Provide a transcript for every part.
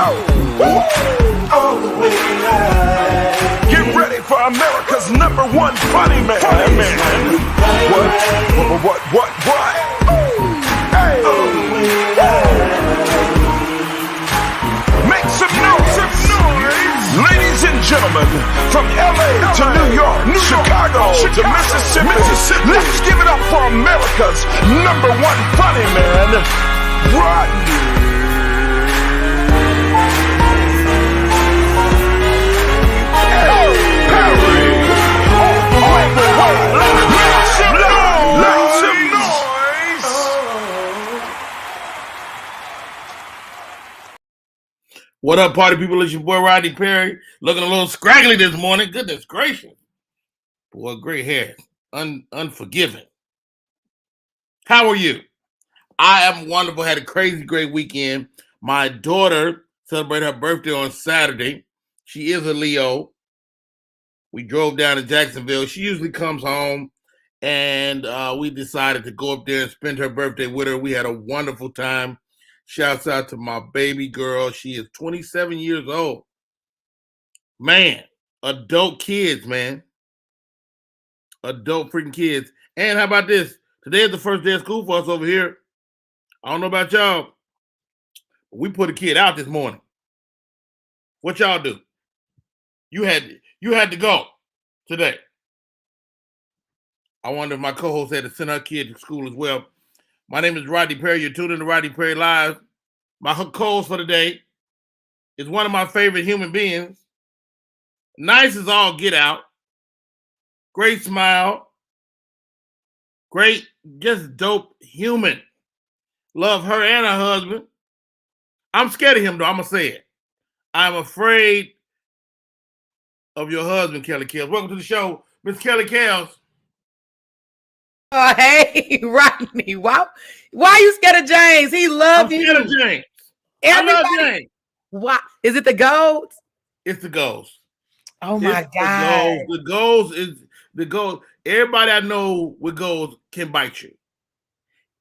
All the way live. Get ready for America's #1 funny man. What? Hey. Make some noise. Ladies and gentlemen, from LA to New York, Chicago to Mississippi, let's give it up for America's #1 funny man, Rodney. What up, party people? It's your boy Rodney Perry. Looking a little scraggly this morning. Goodness gracious. Boy, gray hair. Unforgiving. How are you? I am wonderful. Had a crazy great weekend. My daughter celebrated her birthday on Saturday. She is a Leo. We drove down to Jacksonville. She usually comes home, and we decided to go up there and spend her birthday with her. We had a wonderful time. Shouts out to my baby girl. She is 27 years old. Man, adult kids, man. Adult freaking kids. And how about this? Today is the first day of school for us over here. I don't know about y'all. We put a kid out this morning. What y'all do? You had to go today. I wonder if my co-host had to send her kid to school as well. My name is Rodney Perry. You're tuned in to Rodney Perry Live. My co-host for today is one of my favorite human beings. Nice as all get out. Great smile. Great, just dope human. Love her and her husband. I'm scared of him, though. I'm going to say it. I'm afraid of your husband, Kelly Kells. Welcome to the show, Miss Kelly Kells. Oh, hey, Rodney. Why you scared of James? He loves you. I'm scared of James. Everybody, I love James. Why? Is it the goals? It's the goals. Oh, my God. The goals is the goal. Everybody I know with goals can bite you.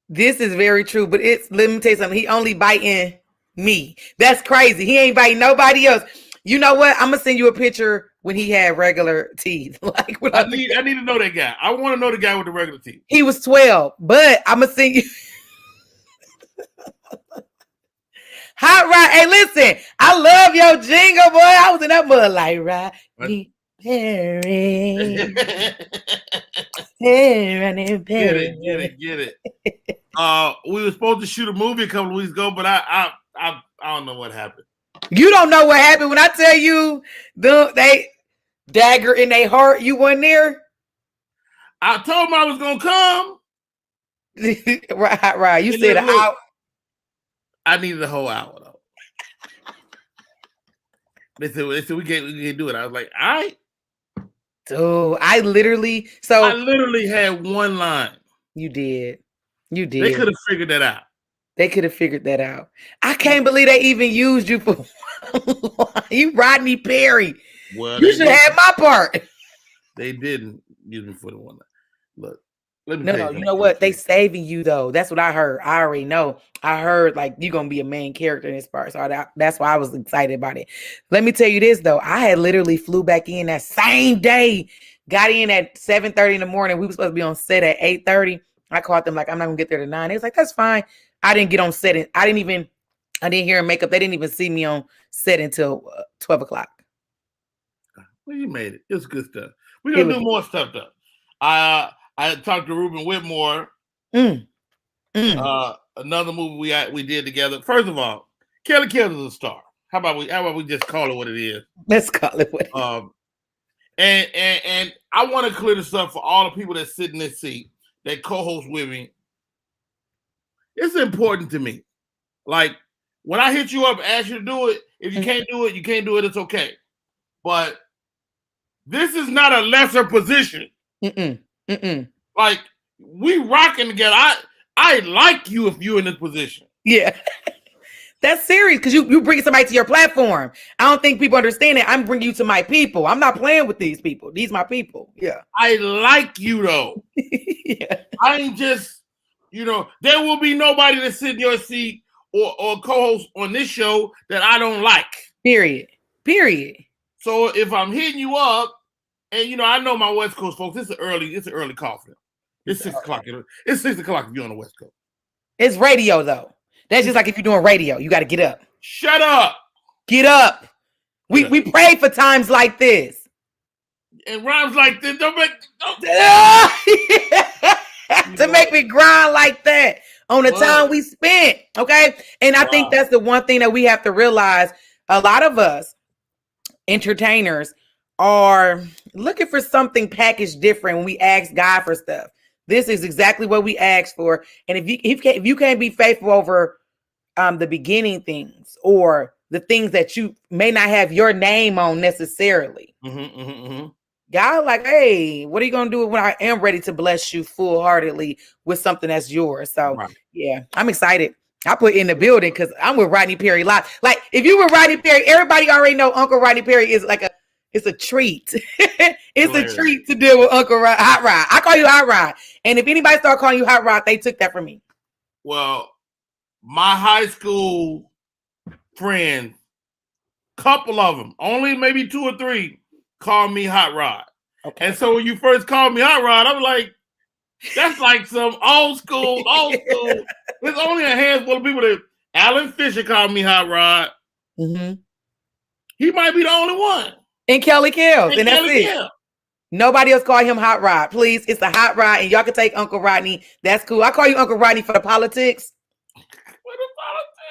This is very true, but let me tell you something. He only biting me. That's crazy. He ain't biting nobody else. You know what? I'm going to send you a picture when he had regular teeth. I need to know that guy. I want to know the guy with the regular teeth. He was 12, but I'm gonna send you. Hot Rod. Hey, listen, I love your jingle, boy. I was in that mud like Rodney Perry. Get it. We were supposed to shoot a movie a couple of weeks ago, but I don't know what happened. You don't know what happened when I tell you they dagger in their heart. You weren't there. I told them I was gonna come. Right. You said an hour. I needed a whole hour though. They said we can't do it. I was like, all right. Dude, I literally had one line. You did. They could have figured that out. I can't believe they even used you for you, Rodney Perry. Well, you should have my part. They didn't use me for the one. Look, let me. No. You know what? They saving you though. That's what I heard. I already know. I heard like you're gonna be a main character in this part. So that's why I was excited about it. Let me tell you this though. I had literally flew back in that same day. Got in at 7:30 in the morning. We were supposed to be on set at 8:30. I called them like I'm not gonna get there to 9. They was like, that's fine. I didn't get on set. I didn't hear makeup. They didn't even see me on set until 12 o'clock. Well, you made it. It's good stuff. We're going to do more stuff, though. I talked to Ruben Whitmore. Another movie we did together. First of all, Kelly Kells is a star. How about we just call it what it is? Let's call it what it is. And I want to clear this up for all the people that sit in this seat, that co-host with me. It's important to me. Like, when I hit you up and ask you to do it, if you can't do it, you can't do it. It's okay. But this is not a lesser position. Like, we rocking together. I like you if you're in this position. Yeah. That's serious because you bring somebody to your platform. I don't think people understand that. I'm bringing you to my people. I'm not playing with these people. These my people. Yeah. I like you, though. Yeah. I ain't just, there will be nobody to sit in your seat or co-host on this show that I don't like. Period. So if I'm hitting you up, and I know my West Coast folks, it's an early call for them. It's 6 o'clock. It's 6 o'clock if you're on the West Coast. It's radio though. That's just like if you're doing radio, you got to get up. Shut up. Get up. We pray for times like this. And rhymes like this don't to make me grind like that on the time we spent. Okay. And I think that's the one thing that we have to realize. A lot of us entertainers are looking for something packaged different when we ask God for stuff. This is exactly what we asked for. And if you can't be faithful over the beginning things or the things that you may not have your name on necessarily. God, like, hey, what are you gonna do when I am ready to bless you full-heartedly with something that's yours? So yeah, I'm excited. I put in the building because I'm with Rodney Perry live. Like, if you were Rodney Perry, everybody already know Uncle Rodney Perry is like it's a treat. It's a treat to deal with Uncle Hot Rod. I call you Hot Rod. And if anybody start calling you Hot Rod, they took that from me. Well, my high school friends, couple of them, only maybe 2 or 3, called me Hot Rod. Okay. And so when you first called me Hot Rod, I'm like, that's like some old school. There's only a handful of people that Alan Fisher called me Hot Rod. He might be the only one. And Kelly Kells. And that's it. Nobody else call him Hot Rod. Please, it's a Hot Rod. And y'all can take Uncle Rodney. That's cool. I call you Uncle Rodney for the politics. For the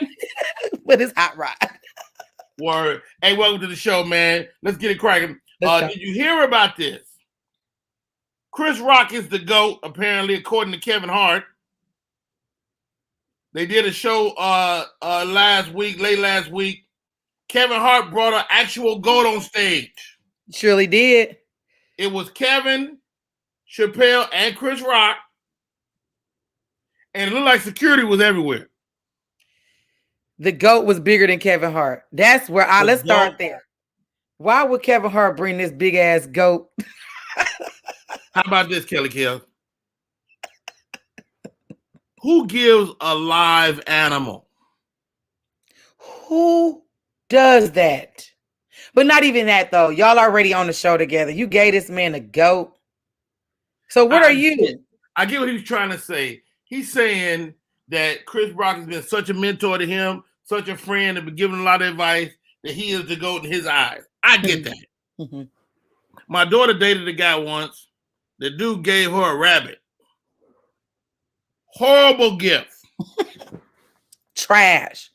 politics? But it's Hot Rod. Word. Hey, welcome to the show, man. Let's get it cracking. Did you hear about this? Chris Rock is the GOAT, apparently, according to Kevin Hart. They did a show late last week. Kevin Hart brought an actual GOAT on stage. Surely did. It was Kevin, Chappelle, and Chris Rock. And it looked like security was everywhere. The GOAT was bigger than Kevin Hart. That's where let's start there. Why would Kevin Hart bring this big ass GOAT? How about this, Kelly Kell? Who gives a live animal? Who does that? But not even that, though. Y'all already on the show together. You gave this man a GOAT. So what are you? I get what he's trying to say. He's saying that Chris Rock has been such a mentor to him, such a friend, and been giving a lot of advice that he is the GOAT in his eyes. I get that. My daughter dated a guy once. The dude gave her a rabbit. Horrible gift. Trash.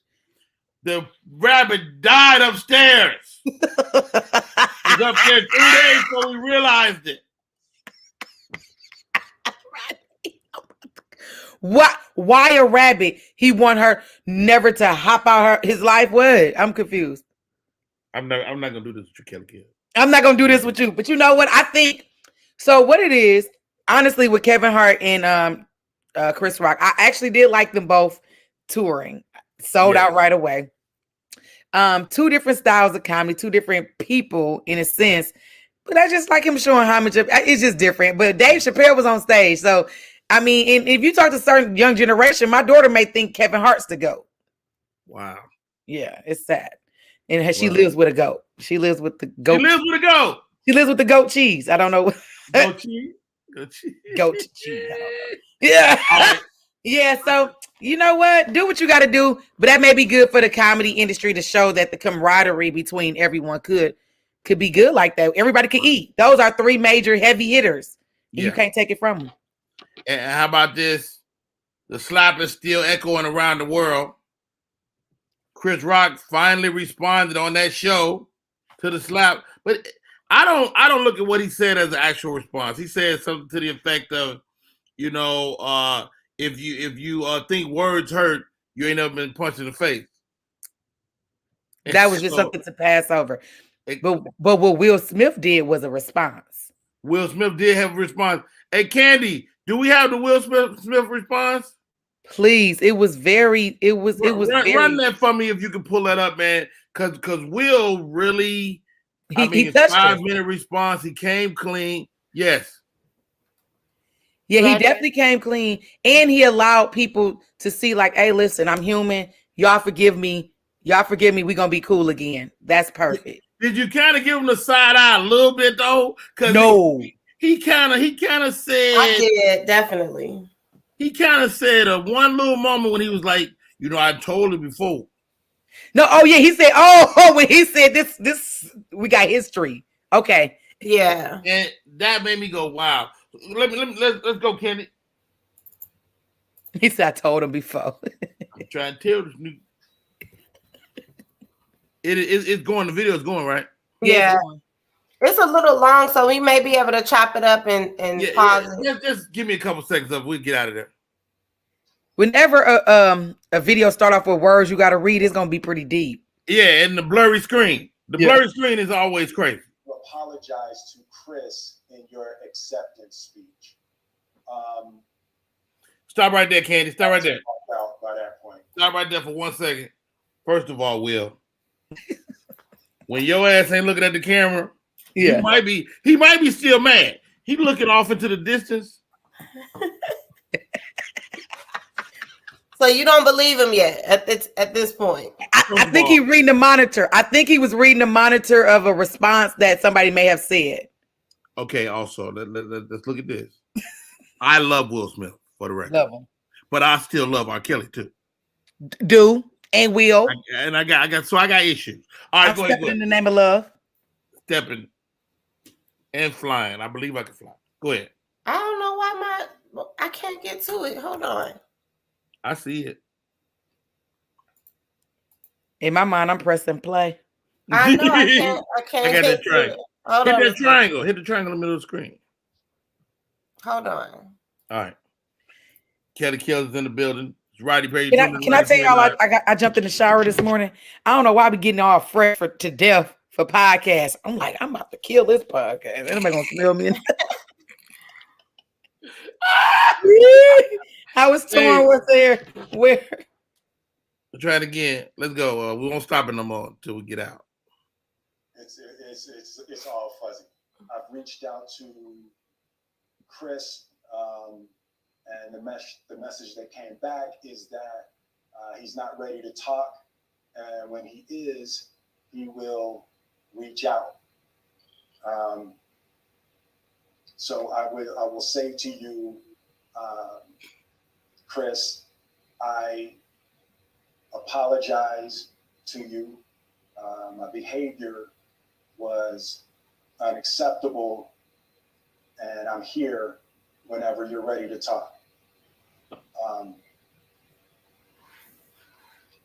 The rabbit died upstairs. He was up there 2 days before we realized it. What? Why a rabbit? He want her never to hop out his life. What? I'm confused. I'm not gonna do this with you, Kelly Kell. I'm not gonna do this with you. But you know what? I think so. What it is, honestly, with Kevin Hart and Chris Rock, I actually did like them both touring. Sold out right away. 2 different styles of comedy, 2 different people in a sense. But I just like him showing homage. It's just different. But Dave Chappelle was on stage, so I mean, and if you talk to certain young generation, my daughter may think Kevin Hart's the GOAT. Wow. Yeah, it's sad. And she lives with a GOAT. She lives with the GOAT. She lives with a GOAT. She lives with the GOAT cheese. I don't know. Goat cheese? Goat cheese. Goat cheese. Yeah. Right. Yeah, so you know what? Do what you got to do. But that may be good for the comedy industry to show that the camaraderie between everyone could be good like that. Everybody can eat. Those are 3 major heavy hitters. Yeah. You can't take it from them. And how about this? The slap is still echoing around the world. Chris Rock finally responded on that show to the slap, but I don't look at what he said as an actual response. He said something to the effect of, if you think words hurt, you ain't never been punched in the face. That was just something to pass over. But what Will Smith did was a response. Will Smith did have a response. Hey, Candy, do we have the Will Smith response? Please, it was run that for me if you can pull that up, man. Because Will really, he 5-minute response. He came clean. Yes. Yeah, he definitely came clean, and he allowed people to see, like, hey, listen, I'm human. Y'all forgive me. Y'all forgive me. We're gonna be cool again. That's perfect. Did you kind of give him the side eye a little bit though? Because no, he kind of said I did, definitely. He kind of said one little moment when he was like, I told her before. No, oh yeah, he said, oh, when he said this, we got history. Okay. Yeah. And that made me go, wow. Let's go, Kenny. He said, I told him before. I'm trying to tell this new. It's going, the video is going, right? Yeah. It's a little long, so we may be able to chop it up and pause it. Just give me a couple seconds up. We'll get out of there. Whenever a video start off with words you got to read, it's going to be pretty deep. Yeah, and the blurry screen. The blurry screen is always crazy. You apologize to Chris in your acceptance speech. Stop right there, Candy. Stop right there. By that point. Stop right there for 1 second. First of all, Will, when your ass ain't looking at the camera, he might be still mad. He looking off into the distance. So you don't believe him yet at this point? I think he's reading the monitor. I think he was reading the monitor of a response that somebody may have said. Okay, also, let's look at this. I love Will Smith, for the record. Love him. But I still love R. Kelly, too. Do and will. I got issues. All right, I'm go ahead. stepping in the name of love. Stepping and flying. I believe I can fly. Go ahead. I don't know why I can't get to it. Hold on. I see it. In my mind, I'm pressing play. I know I can't. I got that triangle. Hit that triangle. Hit the triangle in the middle of the screen. Hold on. All right. Kelly Kelly's in the building. Rodney Perry. Can I tell y'all? I jumped in the shower this morning. I don't know why I be getting all fresh to death for podcasts. I'm like, I'm about to kill this podcast. Anybody gonna smell me? I was torn. What's there? Where? We'll try it again. Let's go. We won't stop it no more until we get out. It's all fuzzy. I've reached out to Chris, and the message that came back is that he's not ready to talk, and when he is, he will reach out. So I will say to you, Chris, I apologize to you. My behavior was unacceptable, and I'm here whenever you're ready to talk.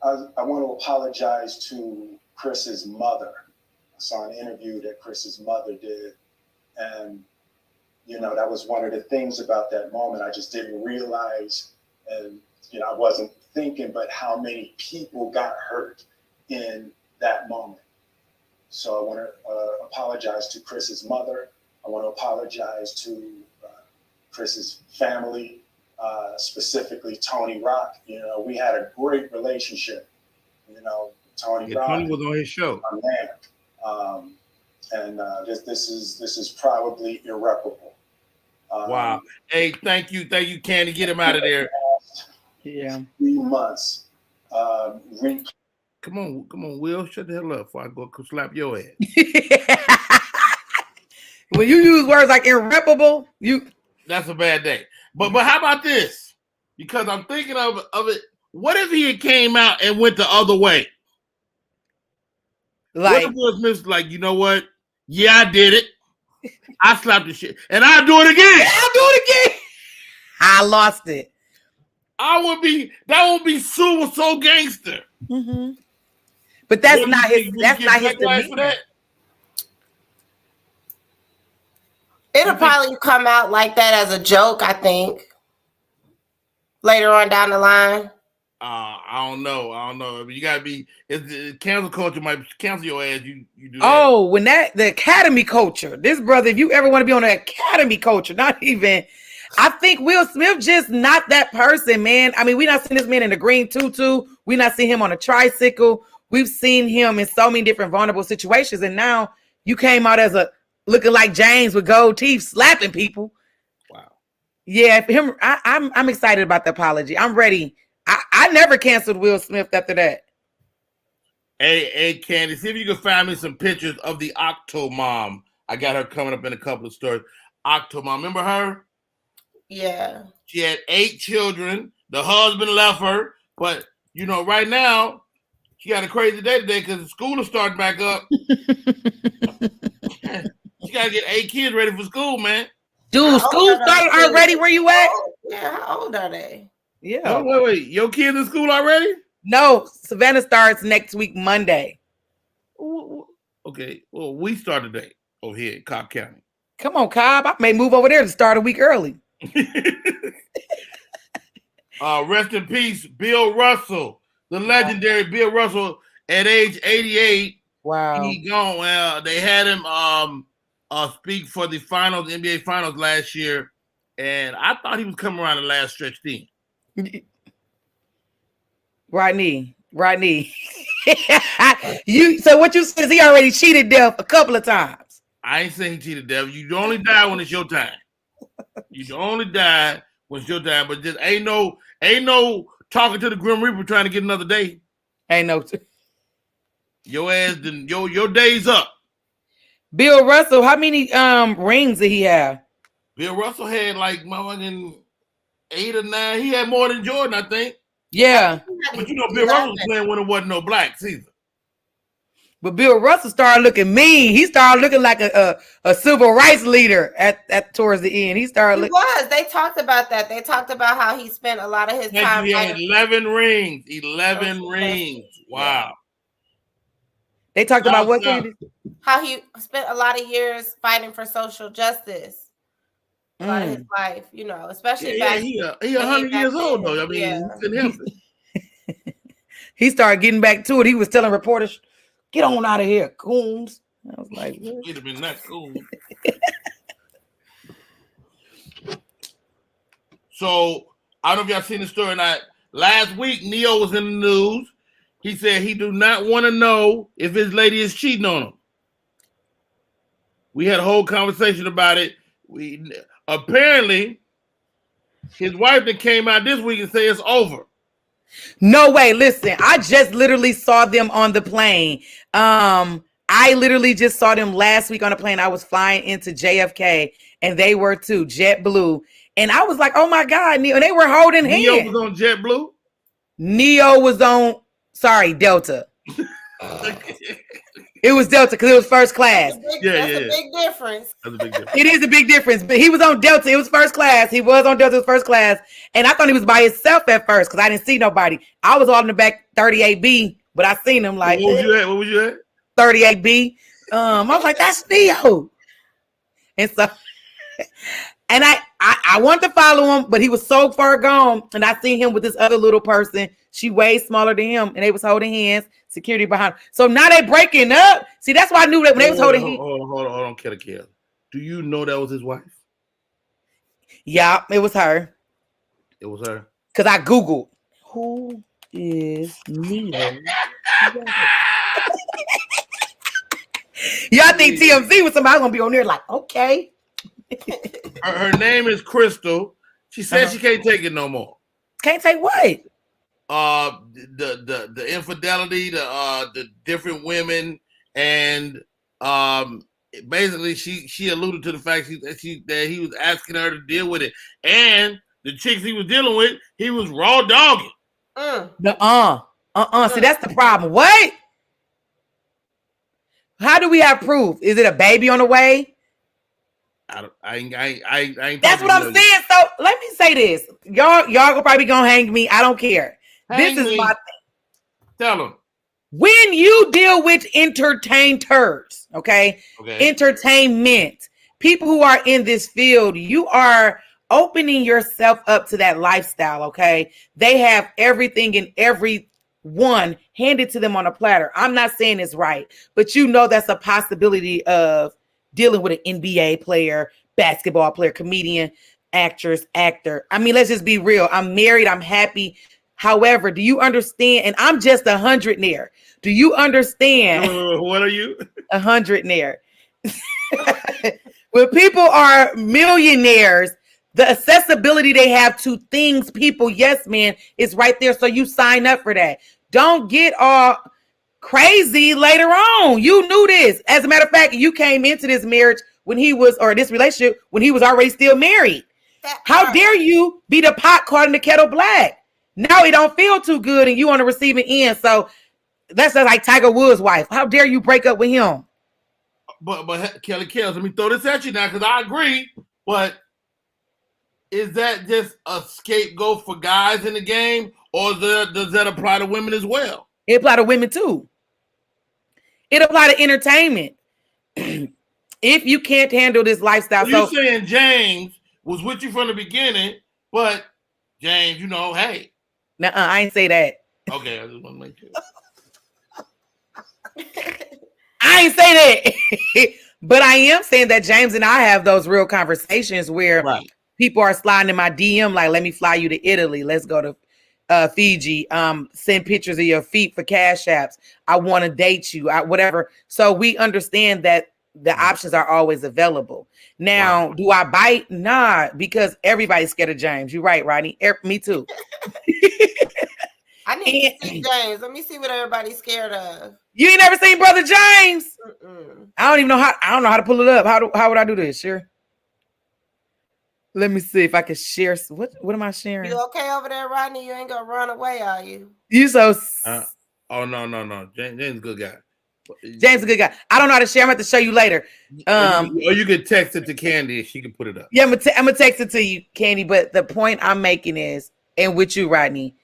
I want to apologize to Chris's mother. I saw an interview that Chris's mother did, and that was one of the things about that moment. I just didn't realize, and I wasn't thinking, but how many people got hurt in that moment. So I want to apologize to Chris's mother. I want to apologize to Chris's family, specifically Tony Rock. We had a great relationship. Tony Rock. Tony was on his show. My man. And this is probably irreparable. Wow. Hey, thank you, Candy. Get him out of there. Yeah. 3 months. Come on, Will. Shut the hell up before I go slap your ass. When you use words like irreparable, that's a bad day. But how about this? Because I'm thinking of it. What if he had came out and went the other way? Like, what if Will Smith's like, you know what? Yeah, I did it. I slapped the shit, and I'll do it again. I lost it. That would be so gangster. Mm-hmm. But that's not his. That's not his demeanor. It'll probably come out like that as a joke, I think. Later on down the line. I don't know. I mean, you gotta be. Cancel culture might cancel your ass. You do. Oh, when the Academy culture. This brother, if you ever want to be on the Academy culture, not even. I think Will Smith just not that person, man. I mean, we not seen this man in a green tutu. We not seen him on a tricycle. We've seen him in so many different vulnerable situations, and now you came out as looking like James with gold teeth, slapping people. Wow. Yeah, him. I'm excited about the apology. I'm ready. I never canceled Will Smith after that. Hey, Candy, see if you can find me some pictures of the Octo Mom. I got her coming up in a couple of stories. Octo Mom, remember her? Yeah. She had 8 children. The husband left her, but right now she got a crazy day today because the school is starting back up. She got to get 8 kids ready for school, man. Dude, school started already. Where you at? Yeah, how old are they? Yeah. Oh, wait. Your kids in school already? No, Savannah starts next week, Monday. Okay, well, we start today over here in Cobb County. Come on, Cobb. I may move over there to start a week early. Rest in peace, Bill Russell, the legendary Bill Russell, at age 88. Wow. He gone. Well, they had him speak for the finals, NBA finals last year, and I thought he was coming around the last stretch then. Rodney. So what you said is he already cheated death a couple of times. I ain't saying he cheated death. You only die when it's your time. You only die when it's your time, but just ain't no talking to the Grim Reaper trying to get another day. Ain't no. Your ass, your day's up. Bill Russell, how many rings did he have? Bill Russell had like motherfucking 8 or 9. He had more than Jordan, I think. Yeah. But Bill Russell was playing when there wasn't no blacks either. But Bill Russell started looking mean. He started looking like a civil rights leader at towards the end. He was. They talked about that. They talked about how he spent a lot of his time. He had 11 rings. 11 rings. Wow. They talked about what? How he spent a lot of years fighting for social justice. A lot of his life, especially back. He 100 years old though. I mean, he started getting back to it. He was telling reporters, "Get on out of here, coons." I was like, "It'd have been that cool." So I don't know if y'all seen the story or not. Last week, Neo was in the news. He said he do not want to know if his lady is cheating on him. We had a whole conversation about it. Apparently, his wife that came out this week and said it's over. No way. Listen, I just literally saw them on the plane. I literally just saw them last week on a plane. I was flying into JFK and they were too, JetBlue. And I was like, oh my God, Neo. And they were holding hands. Neo was on JetBlue? Neo was on, Delta. It was Delta because it was first class. That's a big difference. That's a big difference. It is a big difference. But he was on Delta. It was first class. He was on Delta. It was first class. And I thought he was by himself at first because I didn't see nobody. I was all in the back 38B, but I seen him like. What was you at? 38B. I was like, that's Neo. And so, and I wanted to follow him, but he was so far gone. And I seen him with this other little person. She way smaller than him, and they was holding hands. Security behind him. So now they breaking up. See, that's why I knew that when they was holding hands. Hold on, Kill. Do you know that was his wife? Yeah, it was her. It was her. Because I Googled, who is Neo? Y'all think TMZ was somebody gonna be on there like, okay. Her name is Crystal. She said she can't take it no more. Can't take what? The infidelity, the different women, and basically she alluded to the fact that he was asking her to deal with it, and the chicks he was dealing with, he was raw dogging. See, that's the problem. What? How do we have proof? Is it a baby on the way? I ain't. That's what I'm saying. So let me say this. Y'all probably gonna hang me. I don't care. This is my thing. Tell them. When you deal with entertainers, okay, entertainment, people who are in this field, you are opening yourself up to that lifestyle, okay? They have everything and everyone handed to them on a platter. I'm not saying it's right, but that's a possibility of dealing with an NBA player, basketball player, comedian, actress, actor. I mean, let's just be real. I'm married. I'm happy. However, do you understand? And I'm just 100-naire. Do you understand? What are you? 100-naire. When people are millionaires, The accessibility they have to things, people, yes, man, is right there. So you sign up for that. Don't get all crazy later on. You knew this. As a matter of fact, you came into this marriage when he was, or this relationship when he was already still married. How dare you be the pot calling the kettle black? Now it don't feel too good and you on the receiving end. So that's just like Tiger Woods' wife. How dare you break up with him? But Kelly Kells, let me throw this at you now because I agree. But is that just a scapegoat for guys in the game, or does that apply to women as well? It apply to women too. It apply to entertainment. If you can't handle this lifestyle, so you're saying James was with you from the beginning, but James, hey. Nuh-uh, I ain't say that. Okay, I just want to make sure. I ain't say that. But I am saying that James and I have those real conversations where people are sliding in my DM like, let me fly you to Italy. Let's go to Fiji. Send pictures of your feet for cash apps. I want to date you. Whatever. So we understand that the options are always available. Now, do I bite? Nah, because everybody's scared of James. You're right, Rodney. Me too. I need to see James. Let me see what everybody's scared of. You ain't never seen Brother James? I don't even know how. I don't know how to pull it up. How would I do this? Sure. Let me see if I can share. What am I sharing? You okay over there, Rodney? You ain't gonna run away, are you? You so. Oh no. James is a good guy. James is a good guy. I don't know how to share. I'm going to show you later. Or you could text it to Candy and she can put it up. Yeah, I'm gonna text it to you, Candy. But the point I'm making is, and with you, Rodney,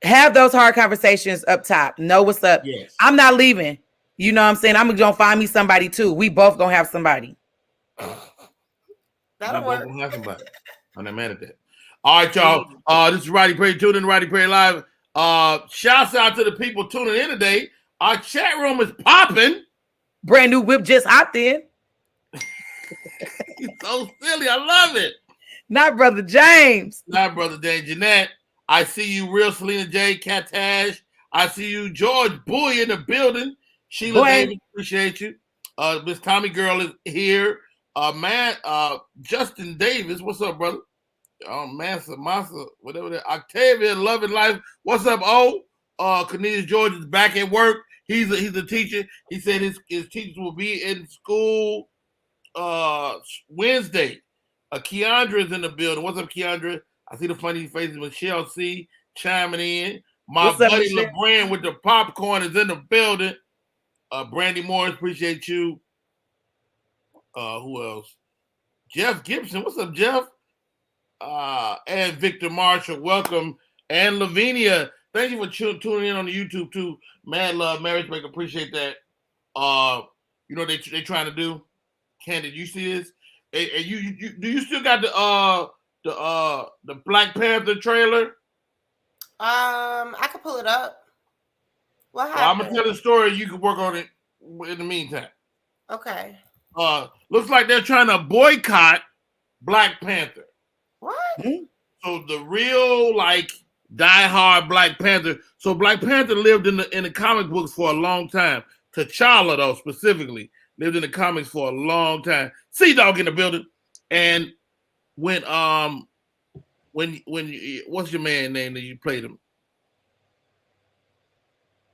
have those hard conversations up top. Know what's up. Yes. I'm not leaving. You know what I'm saying? I'm gonna find me somebody too. We both gonna have somebody. That'll work. Have somebody. I'm not mad at that. All right, y'all. This is Rodney Perry. Tune in to Rodney Perry Live. Shouts out to the people tuning in today. Our chat room is popping. Brand new whip just hopped in. He's so silly. I love it. Not Brother James. Not Brother James. Jeanette. I see you, real Selena J. Catash. I see you, George Boy in the building. Sheila Davis, appreciate you. Miss Tommy Girl is here. Justin Davis, what's up, brother? Massa, whatever that. Octavia, Loving Life. What's up, O? Cornelius George is back at work. He's a teacher. He said his teachers will be in school Wednesday. Keandra is in the building. What's up, Keandra? I see the funny faces. Michelle C. chiming in. My buddy LeBrand with the popcorn is in the building. Brandy Morris, appreciate you. Who else? Jeff Gibson. What's up, Jeff? And Victor Marshall, welcome. And Lavinia, thank you for tuning in on the YouTube too. Mad Love Marriage Maker, appreciate that. They trying to do. Candy, you see this? And you do you still got the Black Panther trailer? I could pull it up. What happened? I'm gonna tell the story. You can work on it in the meantime. Okay. Looks like they're trying to boycott Black Panther. What? So the real diehard Black Panther. So Black Panther lived in the comic books for a long time. T'Challa though specifically lived in the comics for a long time. Sea Dog in the building. And when what's your man name that you played him?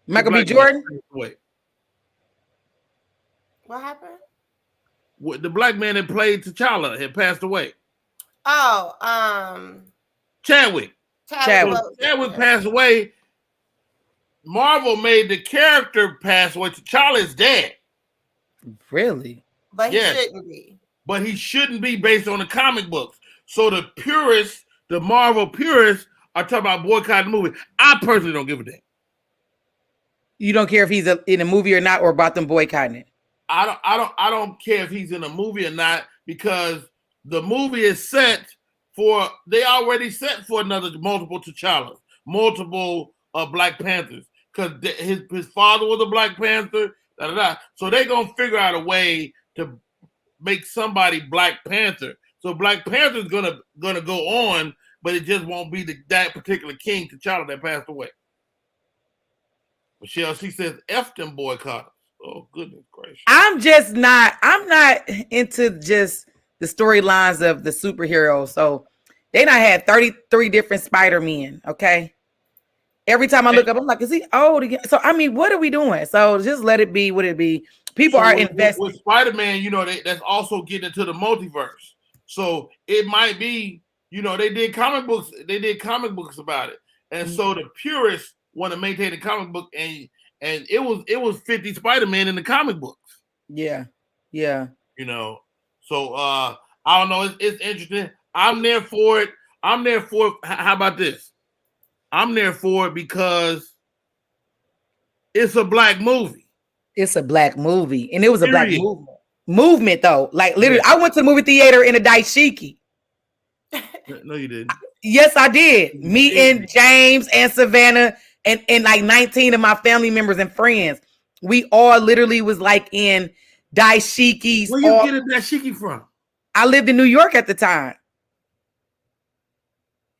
Michael B. Jordan. Wait. What happened? The black man that played T'Challa had passed away. Oh, Chadwick passed away. Marvel made the character pass away. T'Challa is dead. Really? But he shouldn't be. But he shouldn't be based on the comic books. So the purists, the Marvel purists, are talking about boycotting the movie. I personally don't give a damn. You don't care if he's in a movie or not, or about them boycotting it? I don't care if he's in a movie or not, because the movie is they already set for multiple T'Challas, multiple Black Panthers, because his father was a Black Panther. So they're gonna figure out a way to make somebody Black Panther. So Black Panther's gonna go on, but it just won't be that particular King T'Challa that passed away. Michelle, she says, F them boycotters. Oh, goodness gracious. I'm not into just the storylines of the superheroes. So they not had 33 different Spider-Men. Okay. Every time I look up, I'm like, is he old again? So I mean, what are we doing? So just let it be what it be. People are invested. With Spider-Man, you know, that's also getting into the multiverse. So it might be, you know, they did comic books about it. And so the purists want to maintain the comic book, and it was 50 Spider-Man in the comic books. Yeah. Yeah. You know, so I don't know. It's interesting. I'm there for it. How about this? I'm there for it because it's a black movie. It's a black movie, and it was a black movement though. Like literally, I went to the movie theater in a dashiki. No, you didn't. Yes, I did. Me and James and Savannah and like 19 of my family members and friends. We all literally was like in dashikis. Where you get a dashiki from? I lived in New York at the time.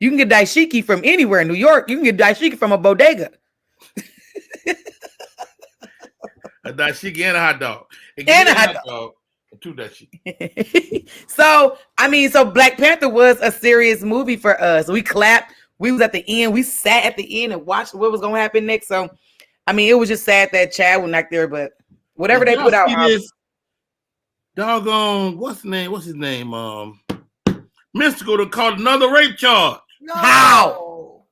You can get dashiki from anywhere in New York. You can get dashiki from a bodega. A dashiki and a hot dog. And a hot dog. Two dashiki. So, I mean, so Black Panther was a serious movie for us. We clapped. We was at the end. We sat at the end and watched what was going to happen next. So, I mean, it was just sad that Chad was not there, but whatever they put out. Doggone, what's his name? Mystical to call another rape charge. No. How?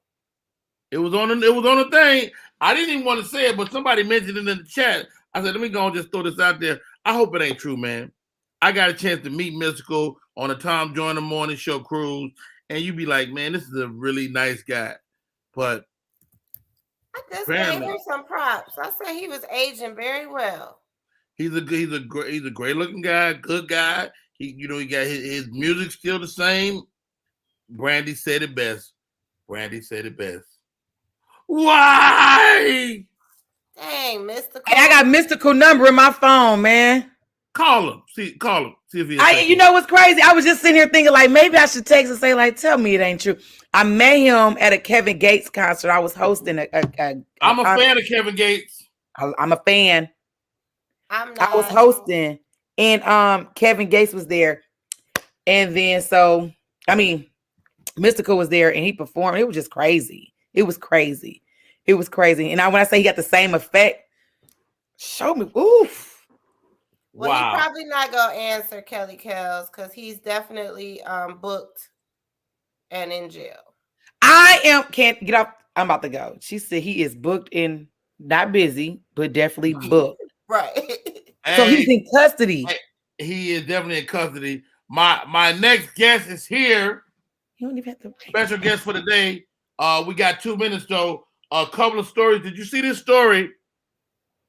It was on a thing. I didn't even want to say it, but somebody mentioned it in the chat. I said, let me go and just throw this out there. I hope it ain't true, man. I got a chance to meet Mystical on a Tom Joyner morning show cruise, and you be like, man, this is a really nice guy. But I just gave him some props. I said he was aging very well. He's a great looking guy, good guy. He got his music still the same. Brandy said it best. Why? Dang, Mystical. Hey, I got Mystical number in my phone, man. Call him. See if he. You know what's crazy? I was just sitting here thinking, like, maybe I should text and say, like, tell me it ain't true. I met him at a Kevin Gates concert. I was hosting I'm a fan of Kevin Gates. I'm a fan. I'm not. I was hosting, and Kevin Gates was there, and then so I mean, Mystical was there, and he performed. It was just crazy. It was crazy. And when I say he got the same effect, show me. Oof. Well, wow. He's probably not gonna answer Kelly Kells because he's definitely booked and in jail. Can't get off. I'm about to go. She said he is booked and not busy, but definitely booked. Right. So he's in custody. He is definitely in custody. My next guest is here. You don't even have to. Special guest for the day. We got 2 minutes though. A couple of stories. Did you see this story?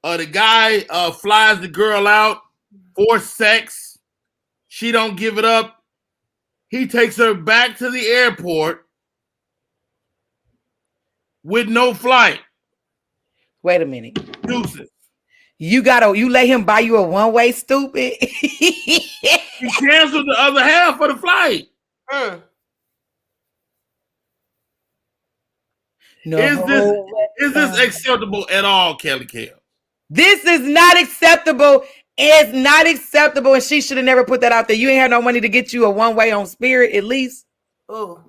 The guy flies the girl out for sex. She don't give it up. He takes her back to the airport with no flight. Wait a minute. Deuces. You let him buy you a one-way, stupid. He canceled the other half of the flight. No. Is this acceptable at all, Kelly Kell? This is not acceptable. It's not acceptable, and she should have never put that out there. You ain't had no money to get you a one-way on Spirit, at least. Oh.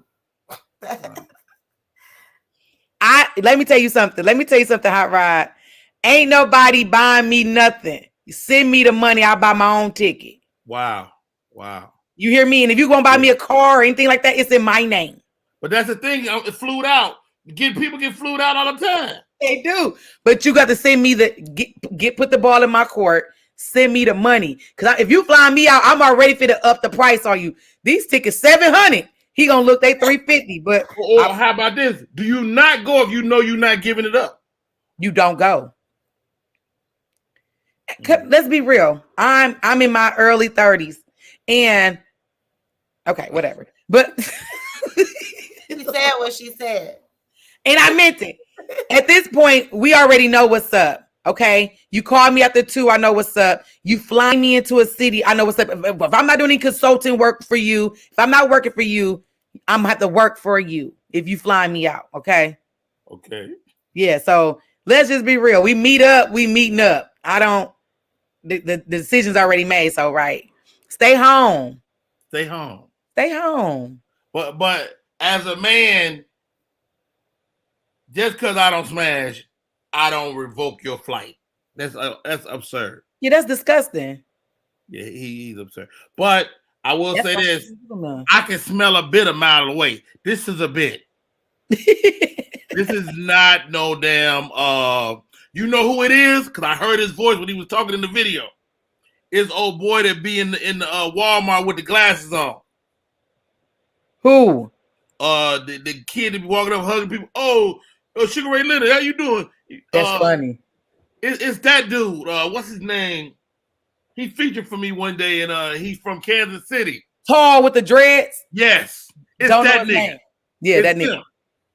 Let me tell you something, Hot Rod. Ain't nobody buying me nothing. You send me the money, I'll buy my own ticket. Wow. You hear me? And if you're gonna buy me a car or anything like that, it's in my name. But that's the thing, it's flued out. People get flued out all the time. They do. But you got to send me put the ball in my court. Send me the money. Because if you fly me out, I'm already fit to up the price on you. These tickets $700. He gonna look they $350. But how about this? Do you not go if you know you're not giving it up? You don't go. Let's be real. I'm in my early 30s. And okay, whatever. But she said what she said. And I meant it. At this point, we already know what's up. Okay. You call me after 2, I know what's up. You fly me into a city, I know what's up. If I'm not doing any consulting work for you, if I'm not working for you, I'm gonna have to work for you if you fly me out. Okay. Yeah. So let's just be real. We meeting up. The decision's already made. So right. Stay home. Stay home. Stay home. But as a man, just because I don't smash, I don't revoke your flight. That's absurd. Yeah, that's disgusting. Yeah, he's absurd. But I will That's say why this: I'm I can smell a bit a mile away. This is a bit. This is not no damn. You know who it is? Because I heard his voice when he was talking in the video. It's old boy that be in the Walmart with the glasses on. Who? The kid that be walking up hugging people. Oh, Sugar Ray Leonard, how you doing? That's funny. It's that dude. What's his name? He featured for me one day, and he's from Kansas City. Tall with the dreads. Yes, it's Don't that know his nigga. name. Yeah, It's that nigga. him.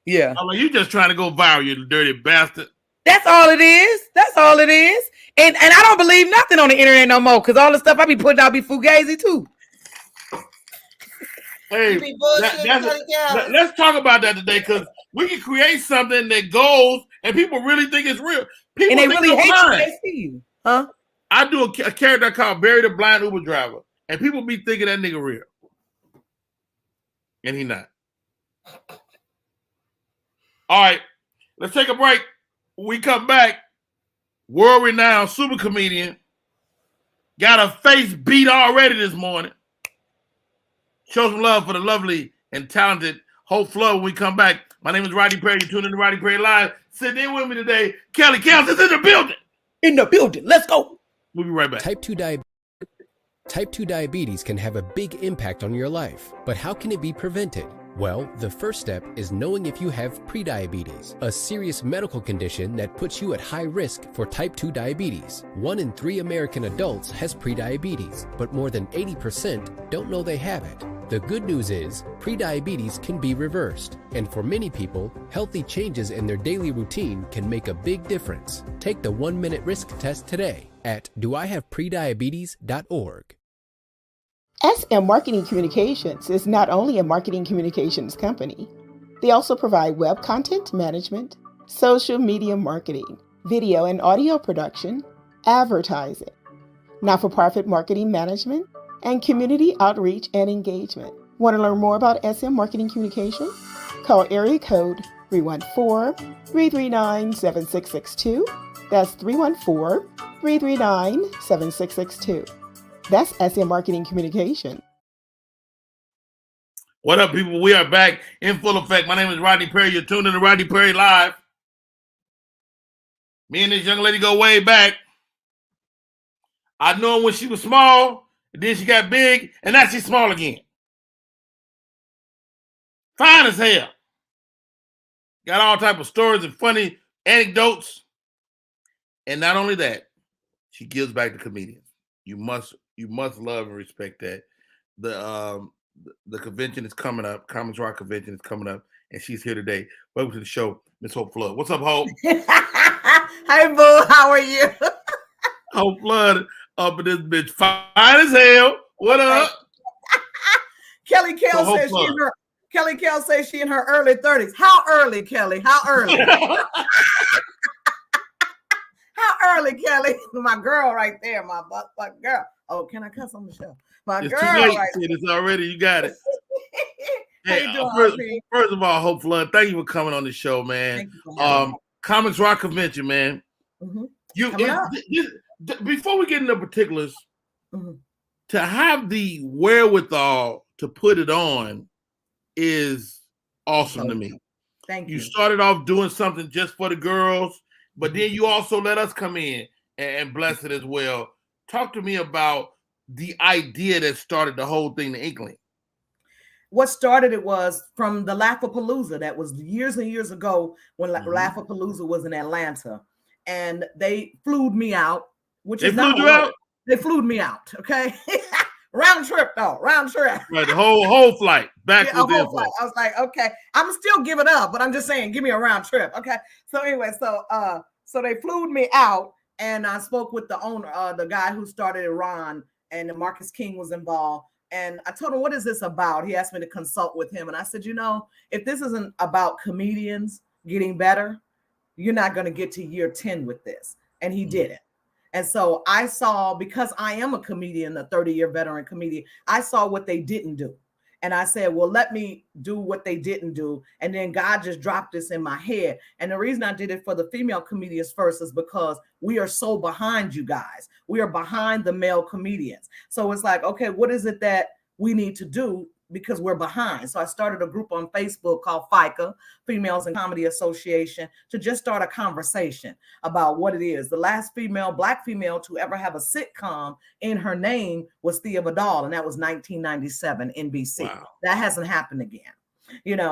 Yeah. I'm like, you just trying to go viral, you dirty bastard. That's all it is. That's all it is. And I don't believe nothing on the internet no more because all the stuff I be putting out be fugazi too. Hey, Be bullshit, let's talk about that today because we can create something that goes and people really think it's real. People And they think really I'm hate you lying. when they see you. Huh? I do a character called Barry the Blind Uber Driver, and people be thinking that nigga real. And he not. All right, let's take a break. When we come back, world-renowned super comedian got her face beat already this morning. Show some love for the lovely and talented Hope Flood when we come back. My name is Rodney Perry. You're tuning in to Rodney Perry Live. Sitting in with me today, Kelly Kels is in the building. In the building. Let's go. We'll be right back. Type 2 diabetes can have a big impact on your life, but how can it be prevented? Well, the first step is knowing if you have prediabetes, a serious medical condition that puts you at high risk for type 2 diabetes. 1 in 3 American adults has prediabetes, but more than 80% don't know they have it. The good news is, prediabetes can be reversed, and for many people, healthy changes in their daily routine can make a big difference. Take the 1-minute risk test today at doihaveprediabetes.org. SM Marketing Communications is not only a marketing communications company. They also provide web content management, social media marketing, video and audio production, advertising, not-for-profit marketing management, and community outreach and engagement. Want to learn more about SM Marketing Communications? Call area code 314-339-7662. That's 314-339-7662. That's SM Marketing Communication. What up, people? We are back in full effect. My name is Rodney Perry. You're tuned in to Rodney Perry Live. Me and this young lady go way back. I knew her when she was small, and then she got big, and now she's small again. Fine as hell. Got all type of stories and funny anecdotes. And not only that, she gives back to comedians. You must love and respect that. The convention is coming up. Comics Rock convention is coming up, and she's here today. Welcome to the show, Miss Hope Flood. What's up, Hope? Hi, Boo. How are you? Hope Flood up in this bitch, fine as hell. What up? Kelly Kell says she in her early 30s. How early, Kelly? How early? How early, Kelly? My girl right there, my girl. Oh, can I cuss on the show? My It's girl too late. right there. It's already, you got it. How Hey, you doing, first of all, Hope Flood, thank you for coming on the show, man. Thank you for having me. Comics Rock convention, man. Mhm. Before we get into particulars, Mhm. to have the wherewithal to put it on is awesome to me. Thank You you. started off doing something just for the girls, but then you also let us come in and bless it as well. Talk to me about the idea that started the whole thing, the Inkling. What started it was from the Laugh-A-Palooza. That was years and years ago when Laugh-A-Palooza was in Atlanta. And they flew me out, which They is flew not you work. out? They flew me out, okay? Round trip, though. Round trip. Right, the whole flight, back Yeah, a with whole them. flight. I was like, okay, I'm still giving up, but I'm just saying, give me a round trip, okay? So anyway, so they flew me out, and I spoke with the owner, the guy who started it, Ron, and Marcus King was involved. And I told him, what is this about? He asked me to consult with him, and I said, if this isn't about comedians getting better, you're not going to get to year 10 with this. And he did it. And so I saw, because I am a comedian, a 30-year veteran comedian, I saw what they didn't do. And I said, well, let me do what they didn't do. And then God just dropped this in my head. And the reason I did it for the female comedians first is because we are so behind you guys. We are behind the male comedians. So it's like, okay, what is it that we need to do? Because we're behind. So I started a group on Facebook called FICA, Females in Comedy Association, to just start a conversation about what it is. The last Black female to ever have a sitcom in her name was Thea Vidal, and that was 1997 NBC. Wow. That hasn't happened again.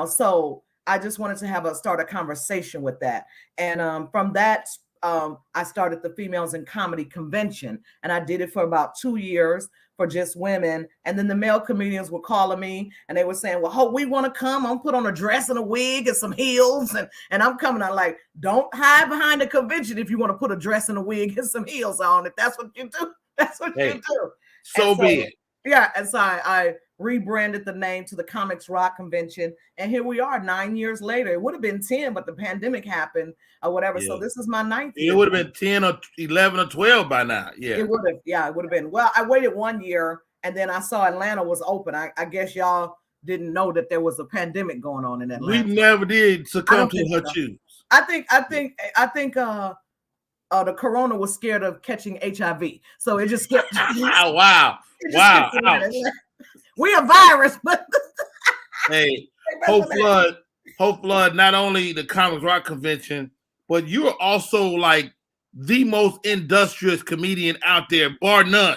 So I just wanted to start a conversation with that. And from that, I started the Females in Comedy Convention, and I did it for about 2 years for just women. And then the male comedians were calling me and they were saying, well, Hope, we want to come. I'm put on a dress and a wig and some heels. And I'm coming. I'm like, don't hide behind the convention if you want to put a dress and a wig and some heels on. If that's what you do, that's what you do. So be it. Yeah. And so I rebranded the name to the Comics Rock Convention. And here we are 9 years later. It would have been 10, but the pandemic happened or whatever. Yeah. So this is my 9th year. It would have been 10 or 11 or 12 by now. Yeah. It would have. Yeah, it would have been. Well, I waited 1 year and then I saw Atlanta was open. I guess y'all didn't know that there was a pandemic going on in Atlanta. We never did succumb to her choose. I think the corona was scared of catching HIV. So it just kept wow. We a virus, but hey, Hope Flood, not only the Comics Rock Convention, but you're also like the most industrious comedian out there, bar none.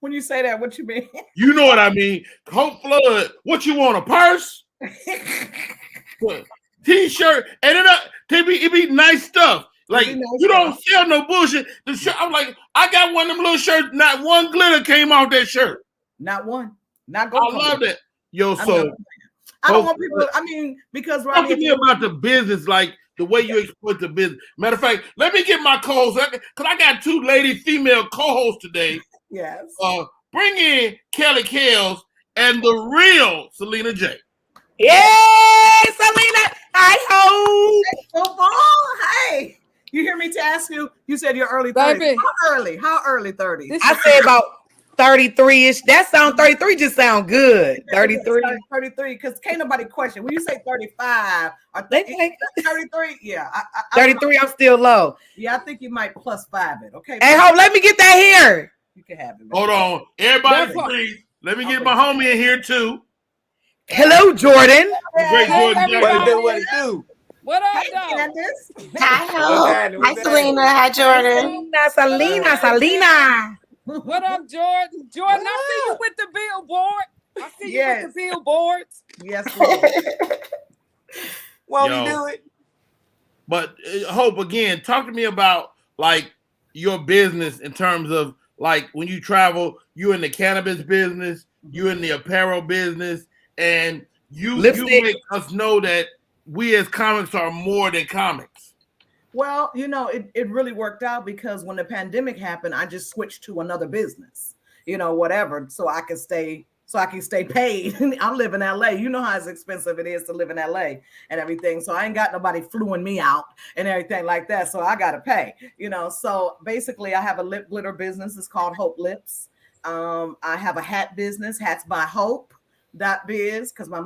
When you say that, what you mean? You know what I mean. Hope Flood, what you want, a purse? T-shirt, and it be nice stuff. Like, you don't sell no bullshit. The shirt, I'm like, I got one of them little shirts, not one glitter came off that shirt. Not one. Not I love that. Yo, so I don't want people. I mean, because Rodney, talk to me about the business, like the way you exploit the business. Matter of fact, let me get my co-host because I got two lady female co-hosts today. Yes. Bring in Kelly Kales and the real Selena J. Yay, Selena! Hi, hey. You hear me to ask you? You said you're early 30s. How early 30s? I said about 33-ish. That sound 33 just sound good. 33. 33, because can't nobody question. When you say 35 or 33, yeah. 33, I'm still low. Yeah, I think you might +5 it. Okay. Hey, Hope, let me get that here. You can have it. Hold on. Everybody breathe. Let me get my homie in here too. Hello, Jordan. Great Jordan. What it do? What up, Candace? Hi, Hope. Hi, Selena. Hi, Jordan. Selena. What up, Jordan? Jordan, I see you with the billboard. I see you with the billboards. Yes, Won't do it. But Hope, again, talk to me about like your business in terms of like when you travel, you in the cannabis business, you in the apparel business, and you make us know that we as comics are more than comics. Well, it really worked out because when the pandemic happened, I just switched to another business, whatever, so I can stay paid. I live in LA. You know how expensive it is to live in LA and everything. So I ain't got nobody fluing me out and everything like that. So I got to pay, So basically I have a lip glitter business. It's called Hope Lips. I have a hat business, Hats by Hope. .biz, because my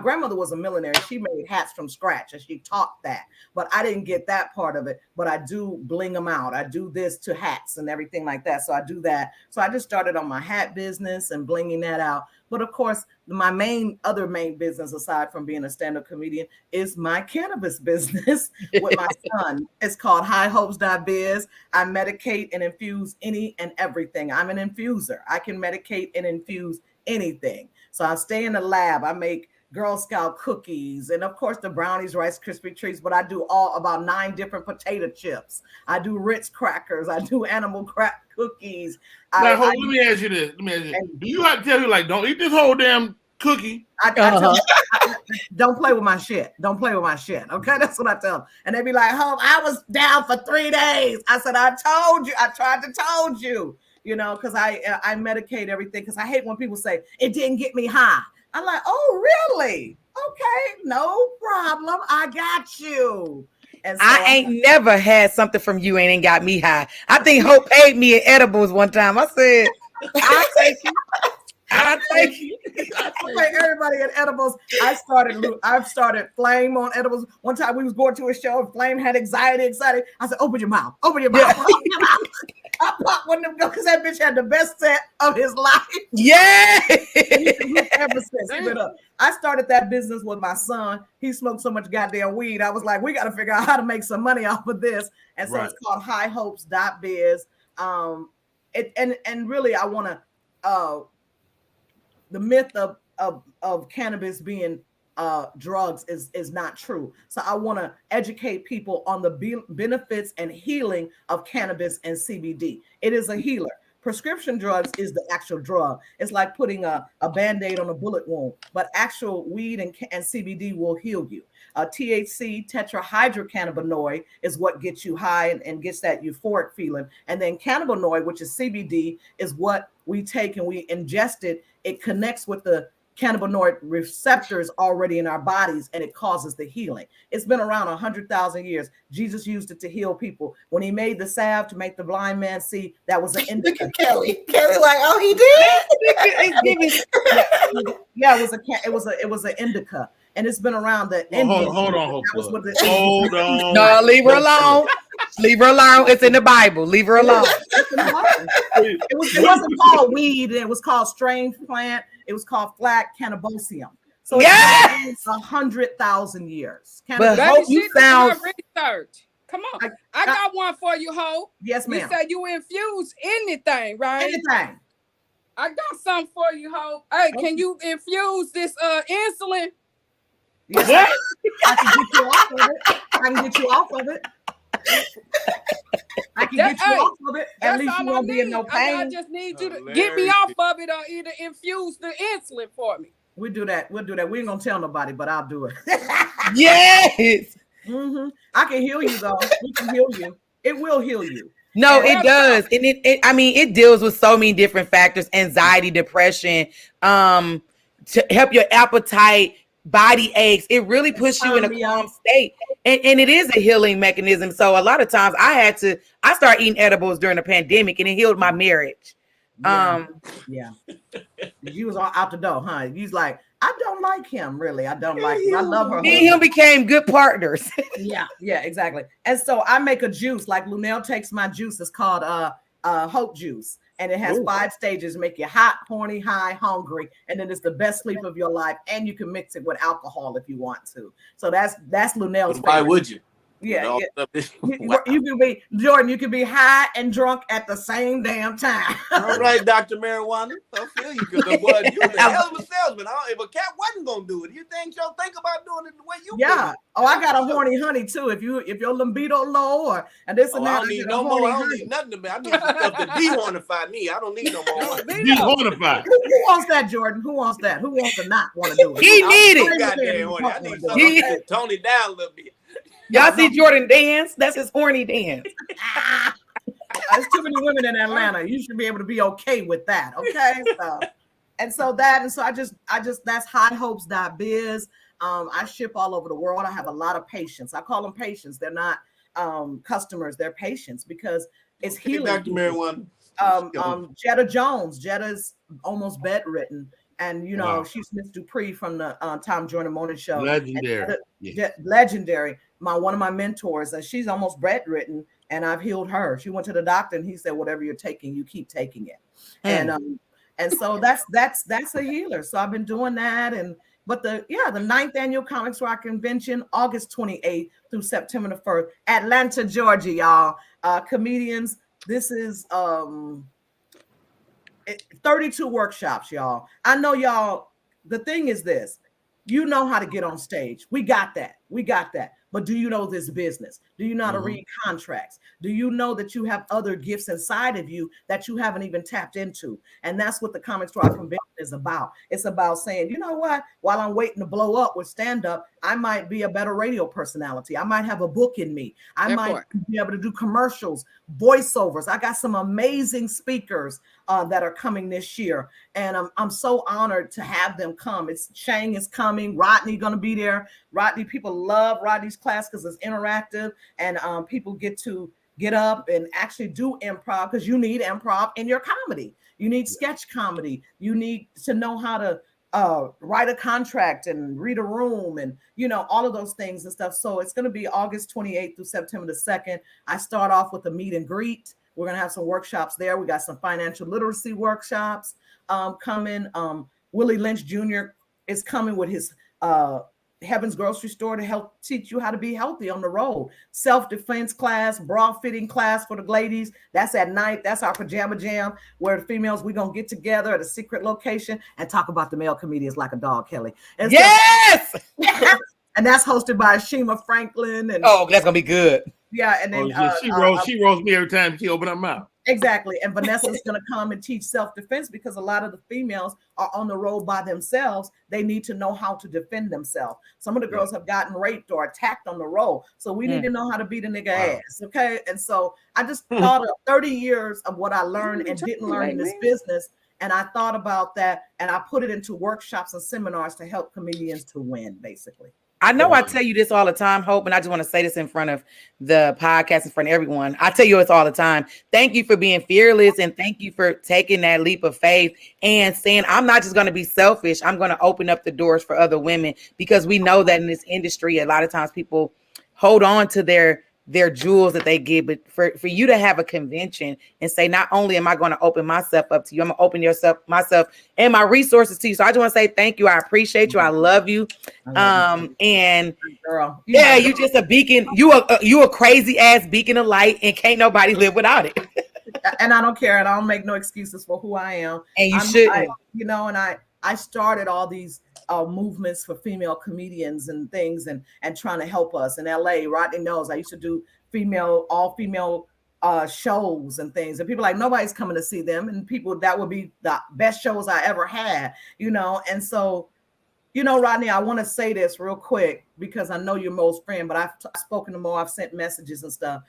grandmother was a millionaire. She made hats from scratch and she taught that, but I didn't get that part of it. But I do bling them out. I do this to hats and everything like that. So I do that. So I just started on my hat business and blinging that out. But of course, my other main business, aside from being a stand-up comedian, is my cannabis business with my son. It's called highhopes.biz. I medicate and infuse any and everything. I'm an infuser. I can medicate and infuse anything. So I stay in the lab. I make Girl Scout cookies and of course the brownies, Rice Krispie treats, but I do about 9 different potato chips. I do Ritz crackers. I do animal crack cookies. Let me ask you this. Do you have to tell you like, don't eat this whole damn cookie? I tell them, don't play with my shit. Don't play with my shit. Okay, that's what I tell them. And they be like, "Hope, I was down for 3 days." I said, "I told you. I tried to told you." Because I medicate everything because I hate when people say it didn't get me high. I'm like, oh, really? Okay, no problem. I got you. And so I ain't never had something from you and ain't got me high. I think Hope paid me in edibles one time. I said, I'll take you. I'll take you. Okay, everybody at edibles. I've started Flame on edibles. One time we was going to a show and Flame had anxiety. I said, open your mouth. Open your mouth. Open your mouth. I popped one of them because that bitch had the best set of his life. Yeah. Ever since. I started that business with my son. He smoked so much goddamn weed. I was like, we got to figure out how to make some money off of this. And so it's called highhopes.biz. And really I want to the myth of cannabis being drugs is not true. So I want to educate people on the benefits and healing of cannabis and CBD. It is a healer. Prescription drugs is the actual drug. It's like putting a Band-Aid on a bullet wound, but actual weed and CBD will heal you. THC, tetrahydrocannabinoid, is what gets you high and gets that euphoric feeling. And then cannabinoid, which is CBD, is what we take and we ingest it. It connects with the cannabinoid receptors already in our bodies, and it causes the healing. It's been around 100,000 years. Jesus used it to heal people. When he made the salve to make the blind man see, that was an indica. Kelly like, oh, he did. Yeah, it was an indica, and it's been around the. Hold on, hold on. No, leave her alone. Leave her alone. It's in the Bible. Leave her alone. It wasn't called weed. It was called strange plant. It was called flat cannabosium. So it's 100,000 years. But Hope, you sound research. Come on, I got one for you, Hope. Yes, ma'am. You said you infuse anything, right? Anything. I got something for you, Hope. Hey, can you infuse this insulin? Yes, I can get you off of it. I can get you off of it. At least you won't be in no pain. I just need you to get me off of it, or either infuse the insulin for me. We'll do that. We ain't gonna tell nobody, but I'll do it. Yes. Mm-hmm. I can heal you though. We can heal you. It will heal you. No, it does. And it deals with so many different factors: anxiety, depression, to help your appetite, body aches. It really puts you in a calm state. And it is a healing mechanism. So a lot of times I started eating edibles during the pandemic, and it healed my marriage. Yeah. You was all out the door, huh? You was like, I don't like him, really. I don't like him. I love her. Me and him became good partners. Yeah, exactly. And so I make a juice, like Lunel takes my juice. It's called Hope Juice. And it has 5 stages, make you hot, horny, high, hungry, and then it's the best sleep of your life. And you can mix it with alcohol if you want to. So that's Lunel's favorite. Why would you? Yeah. You can be Jordan. You can be high and drunk at the same damn time. All right, Dr. Marijuana. I feel you because you're the hell of a salesman. If a cat wasn't gonna do it, you think she'll think about doing it the way you do it? Oh, I got a horny honey too. If your libido low and this and that, I don't need no more. I don't need nothing. I need some stuff to dehornify me. I don't need no more. Dehornify. Who wants that, Jordan? Who wants that? Who wants to not want to do it? He needed it. Goddamn horny. I need something to tone it down a little bit. Y'all see Jordan dance? That's his horny dance. There's too many women in Atlanta. You should be able to be okay with that. Okay. So I just that's highhopes.biz. I ship all over the world. I have a lot of patients. I call them patients. They're not customers, they're patients because it's healing. Dr. Marijuana. Jetta Jones. Jetta's almost bedridden. And she's Miss Dupree from the Tom Jordan Morning Show. Legendary. Legendary. One of my mentors, and she's almost bedridden, and I've healed her. She went to the doctor, and he said, "Whatever you're taking, you keep taking it." And so that's a healer. So I've been doing that, but the 9th annual Comics Rock Convention, August 28th through September the 1st, Atlanta, Georgia, y'all. Comedians. This is 32 workshops, y'all. I know y'all. The thing is this. You know how to get on stage. We got that. But do you know this business? Do you know how to read contracts? Do you know that you have other gifts inside of you that you haven't even tapped into? And that's what the Comics Rock Convention is about. It's about saying, you know what? While I'm waiting to blow up with stand-up, I might be a better radio personality. I might have a book in me. I might be able to do commercials, voiceovers. I got some amazing speakers that are coming this year. And I'm so honored to have them come. It's Shang is coming. Rodney going to be there. Rodney, people love Rodney's class because it's interactive and people get to get up and actually do improv because you need improv in your comedy. You need sketch comedy. You need to know how to write a contract and read a room and, you know, all of those things and stuff. So it's going to be August 28th through September the 2nd. I start off with a meet and greet. We're going to have some workshops there. We got some financial literacy workshops coming. Willie Lynch Jr. is coming with his Heaven's Grocery Store to help teach you how to be healthy on the road. Self-defense class, bra fitting class for the ladies. That's at night. That's our pajama jam where the females, we're going to get together at a secret location and talk about the male comedians like a dog, Kelly. And yes! And that's hosted by Shima Franklin. And oh, that's going to be good. Yeah, and then she rolls me every time she open her mouth. Exactly. And Vanessa's going to come and teach self-defense because a lot of the females are on the road by themselves. They need to know how to defend themselves. Some of the girls have gotten raped or attacked on the road. So we need to know how to beat a nigga ass. Okay. And so I just thought of 30 years of what I learned and didn't learn in this business. And I thought about that and I put it into workshops and seminars to help comedians to win, basically. I know I tell you this all the time, Hope, and I just want to say this in front of the podcast, in front of everyone. I tell you this all the time. Thank you for being fearless and thank you for taking that leap of faith and saying, I'm not just going to be selfish. I'm going to open up the doors for other women because we know that in this industry, a lot of times people hold on to their jewels that they give, but for you to have a convention and say, not only am I going to open myself up to you, I'm going to open myself and my resources to you. So I just want to say thank you. I appreciate you. I love you. And girl, yeah, you just a beacon. You a crazy ass beacon of light and can't nobody live without it. And I don't care. And I don't make no excuses for who I am. And you shouldn't. And I started all these movements for female comedians and things and trying to help us in LA. Rodney knows I used to do all female shows and things, and people like nobody's coming to see them, and people that would be the best shows I ever had, and so Rodney, I want to say this real quick because I know you're Mo's friend, but I've spoken to Mo, I've sent messages and stuff.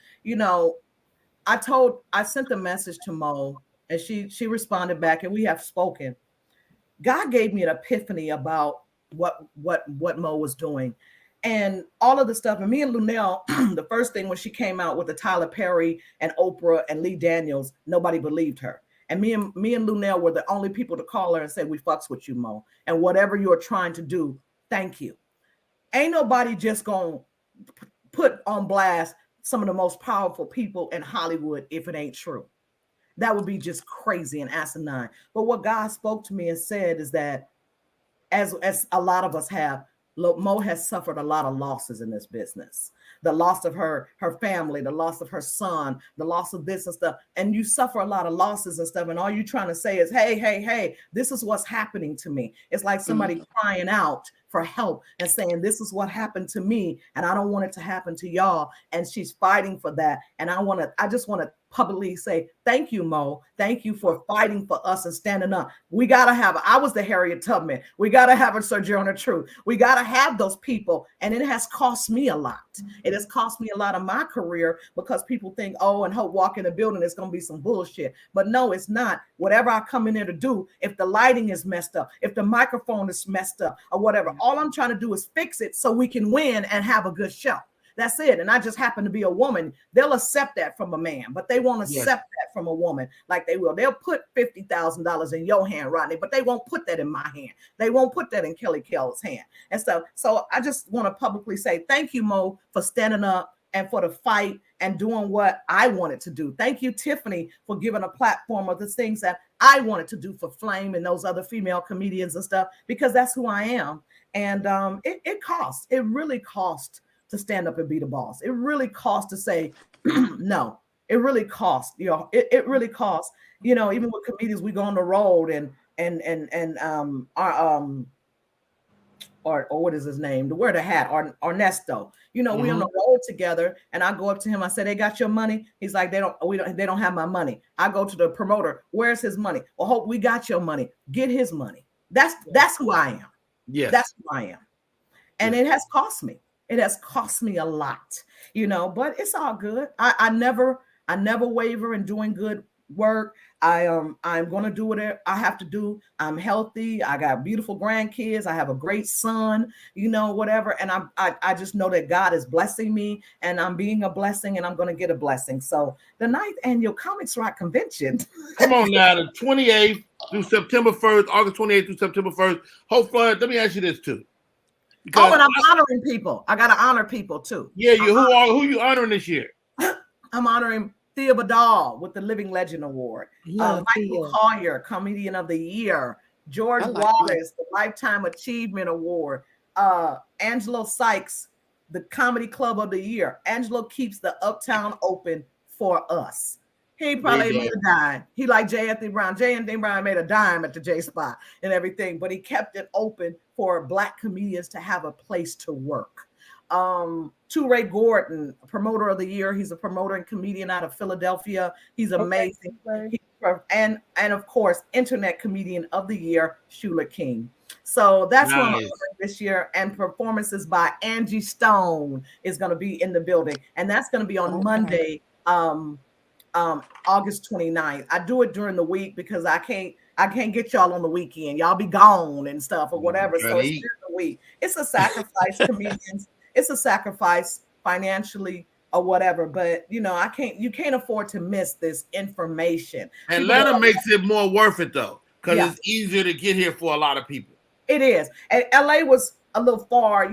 I sent the message to Mo and she responded back and we have spoken. God gave me an epiphany about what Mo was doing and all of the stuff. And me and Lunel, the first thing when she came out with the Tyler Perry and Oprah and Lee Daniels, nobody believed her. And me and Lunel were the only people to call her and say, we fucks with you, Mo. And whatever you're trying to do, thank you. Ain't nobody just gonna put on blast some of the most powerful people in Hollywood if it ain't true. That would be just crazy and asinine. But what God spoke to me and said is that as a lot of us have, Mo has suffered a lot of losses in this business. The loss of her family, the loss of her son, the loss of this and stuff. And you suffer a lot of losses and stuff. And all you're trying to say is, hey, this is what's happening to me. It's like somebody crying out for help and saying, this is what happened to me. And I don't want it to happen to y'all. And she's fighting for that. And I just want to publicly say, thank you, Mo. Thank you for fighting for us and standing up. We got to have, I was the Harriet Tubman. We got to have a Sojourner Truth. We got to have those people. And it has cost me a lot. It has cost me a lot of my career because people think, oh, and Hope walk in the building, it's going to be some bullshit. But no, it's not. Whatever I come in there to do, if the lighting is messed up, if the microphone is messed up or whatever, all I'm trying to do is fix it so we can win and have a good show. That's it. And I just happen to be a woman. They'll accept that from a man, but they won't accept that from a woman like they will. They'll put $50,000 in your hand, Rodney, but they won't put that in my hand. They won't put that in Kelly Kell's hand and stuff. So I just want to publicly say thank you, Mo, for standing up and for the fight and doing what I wanted to do. Thank you, Tiffany, for giving a platform of the things that I wanted to do for Flame and those other female comedians and stuff, because that's who I am. And it costs. It really costs to stand up and be the boss. It really costs to say no. It really costs. It really costs. Even with comedians, we go on the road and or what is his name? To wear the hat, Ernesto. We on the road together, and I go up to him. I say, "They got your money?" He's like, "They don't have my money." I go to the promoter. Where's his money? Well, Hope, we got your money. Get his money. That's who I am. Yes, that's who I am. And it has cost me. It has cost me a lot, but it's all good. I never waver in doing good work. I'm gonna do what I have to do. I'm healthy. I got beautiful grandkids. I have a great son, whatever. And I just know that God is blessing me, and I'm being a blessing, and I'm gonna get a blessing. So the 9th annual Comics Rock Convention. Come on now, the 28th through September 1st, August 28th through September 1st. Hopefully, let me ask you this too. Because and I'm honoring people. I gotta honor people too. Yeah, who you honoring this year? I'm honoring Thea Badal with the Living Legend Award. Michael Collier, Comedian of the Year. George Wallace, the Lifetime Achievement Award. Angelo Sykes, the Comedy Club of the Year. Angelo keeps the Uptown open for us. He probably made a dime. He like J. Anthony Brown. J. Anthony Brown made a dime at the J Spot and everything, but he kept it open for Black comedians to have a place to work. Ray Gordon, Promoter of the Year. He's a promoter and comedian out of Philadelphia. He's amazing. And of course, Internet Comedian of the Year, Shula King. So that's what I'm doing this year. And performances by Angie Stone is going to be in the building. And that's going to be on Monday, August 29th. I do it during the week because I can't get y'all on the weekend. Y'all be gone and stuff or whatever. So it's during the week. It's a sacrifice, comedians. It's a sacrifice financially or whatever, but you can't afford to miss this information. Atlanta makes it more worth it though, because it's easier to get here for a lot of people. It is. And LA was a little far,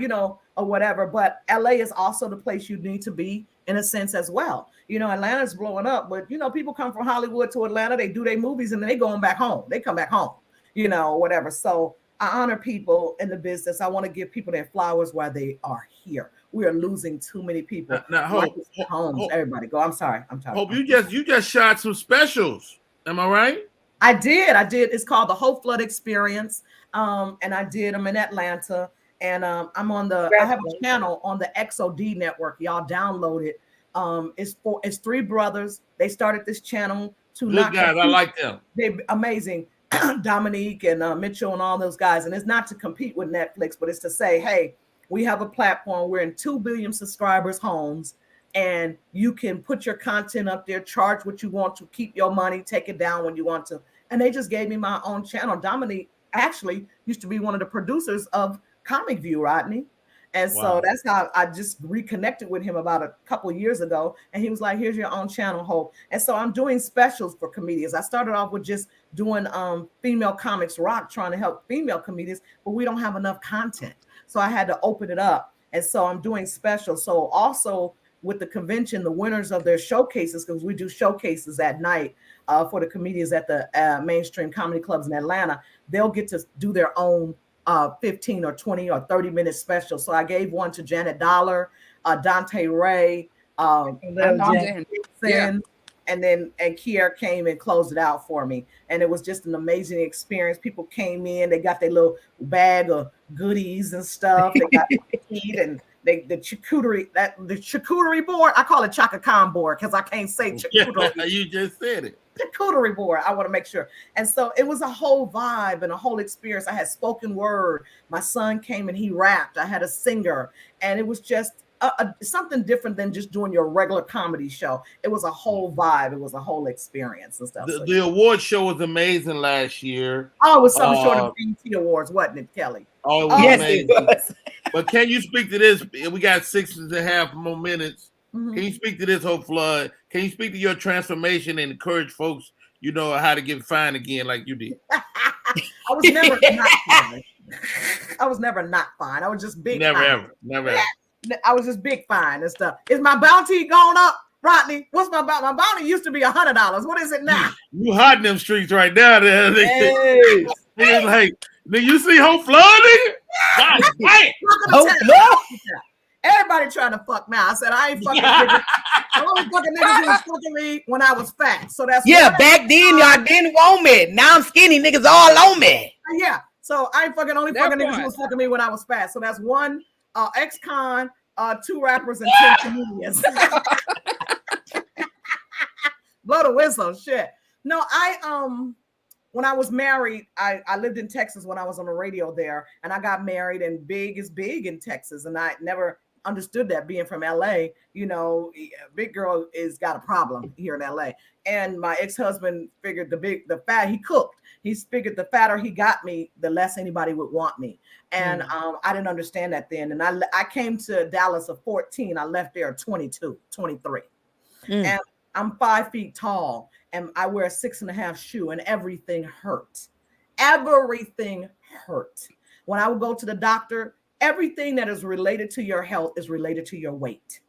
or whatever, but LA is also the place you need to be in a sense as well. Atlanta's blowing up, but people come from Hollywood to Atlanta, they do their movies and then they going back home. They come back home, whatever. So I honor people in the business. I want to give people their flowers while they are here. We are losing too many people. Now Hope, everybody go. I'm sorry. Hope you just shot some specials. Am I right? I did. It's called the Hope Flood Experience. And I did them in Atlanta. And I have a channel on the XOD network. Y'all download it. It's 3 brothers. They started this channel to Good guys. I like them. They're amazing. Dominique and Mitchell and all those guys. And it's not to compete with Netflix, but it's to say, hey, we have a platform. We're in 2 billion subscribers' homes, and you can put your content up there, charge what you want to, keep your money, take it down when you want to. And they just gave me my own channel. Dominique actually used to be one of the producers of Comic View, Rodney. And so that's how I just reconnected with him about a couple of years ago. And he was like, here's your own channel, Hope. And so I'm doing specials for comedians. I started off with just doing Female Comics Rock, trying to help female comedians, but we don't have enough content. So I had to open it up. And so I'm doing specials. So also with the convention, the winners of their showcases, because we do showcases at night for the comedians at the mainstream comedy clubs in Atlanta, they'll get to do their own 15 or 20 or 30-minute special. So I gave one to Janet Dollar, Dante Ray, and Kier came and closed it out for me. And it was just an amazing experience. People came in, they got their little bag of goodies and stuff. They got to eat and the charcuterie board. I call it Chaka Khan board because I can't say charcuterie. You just said it. Charcuterie board. I want to make sure. And so it was a whole vibe and a whole experience. I had spoken word. My son came and he rapped. I had a singer, and it was just something different than just doing your regular comedy show. It was a whole vibe. It was a whole experience and stuff. The award show was amazing last year. Oh, it was something short of BET Awards, wasn't it, Kelly? Oh, it was amazing. It was. But can you speak to this? We got 6.5 more minutes. Mm-hmm. Can you speak to this, Hope Flood? Can you speak to your transformation and encourage folks, how to get fine again like you did? I was never not fine. I was never not fine. I was just big never fine. Never ever. I was just big fine and stuff. Is my bounty going up, Rodney? What's my bounty? My bounty used to be $100. What is it now? You hot in them streets right now. Hey. Like, did you see Hope Flood, nigga? God damn. Hope Flood. Everybody trying to fuck now. I said I ain't fucking niggas. I only fucking niggas who was fucking me when I was fat. So that's back then y'all didn't want me. Now I'm skinny, niggas all on me. Yeah. So I ain't fucking niggas who was fucking me when I was fat. So that's 1 ex-con, 2 rappers, and 10 comedians. Blow the whistle, shit. No, when I was married, I lived in Texas when I was on the radio there, and I got married, and big is big in Texas, and I never understood that being from LA, you know, big girl is got a problem here in LA. And my ex-husband figured the fat he cooked. He figured the fatter he got me, the less anybody would want me. And I didn't understand that then. And I came to Dallas at 14. I left there at 22, 23. And I'm 5 feet tall and I wear a 6.5 shoe and everything hurt. Everything hurt. When I would go to the doctor, everything that is related to your health is related to your weight.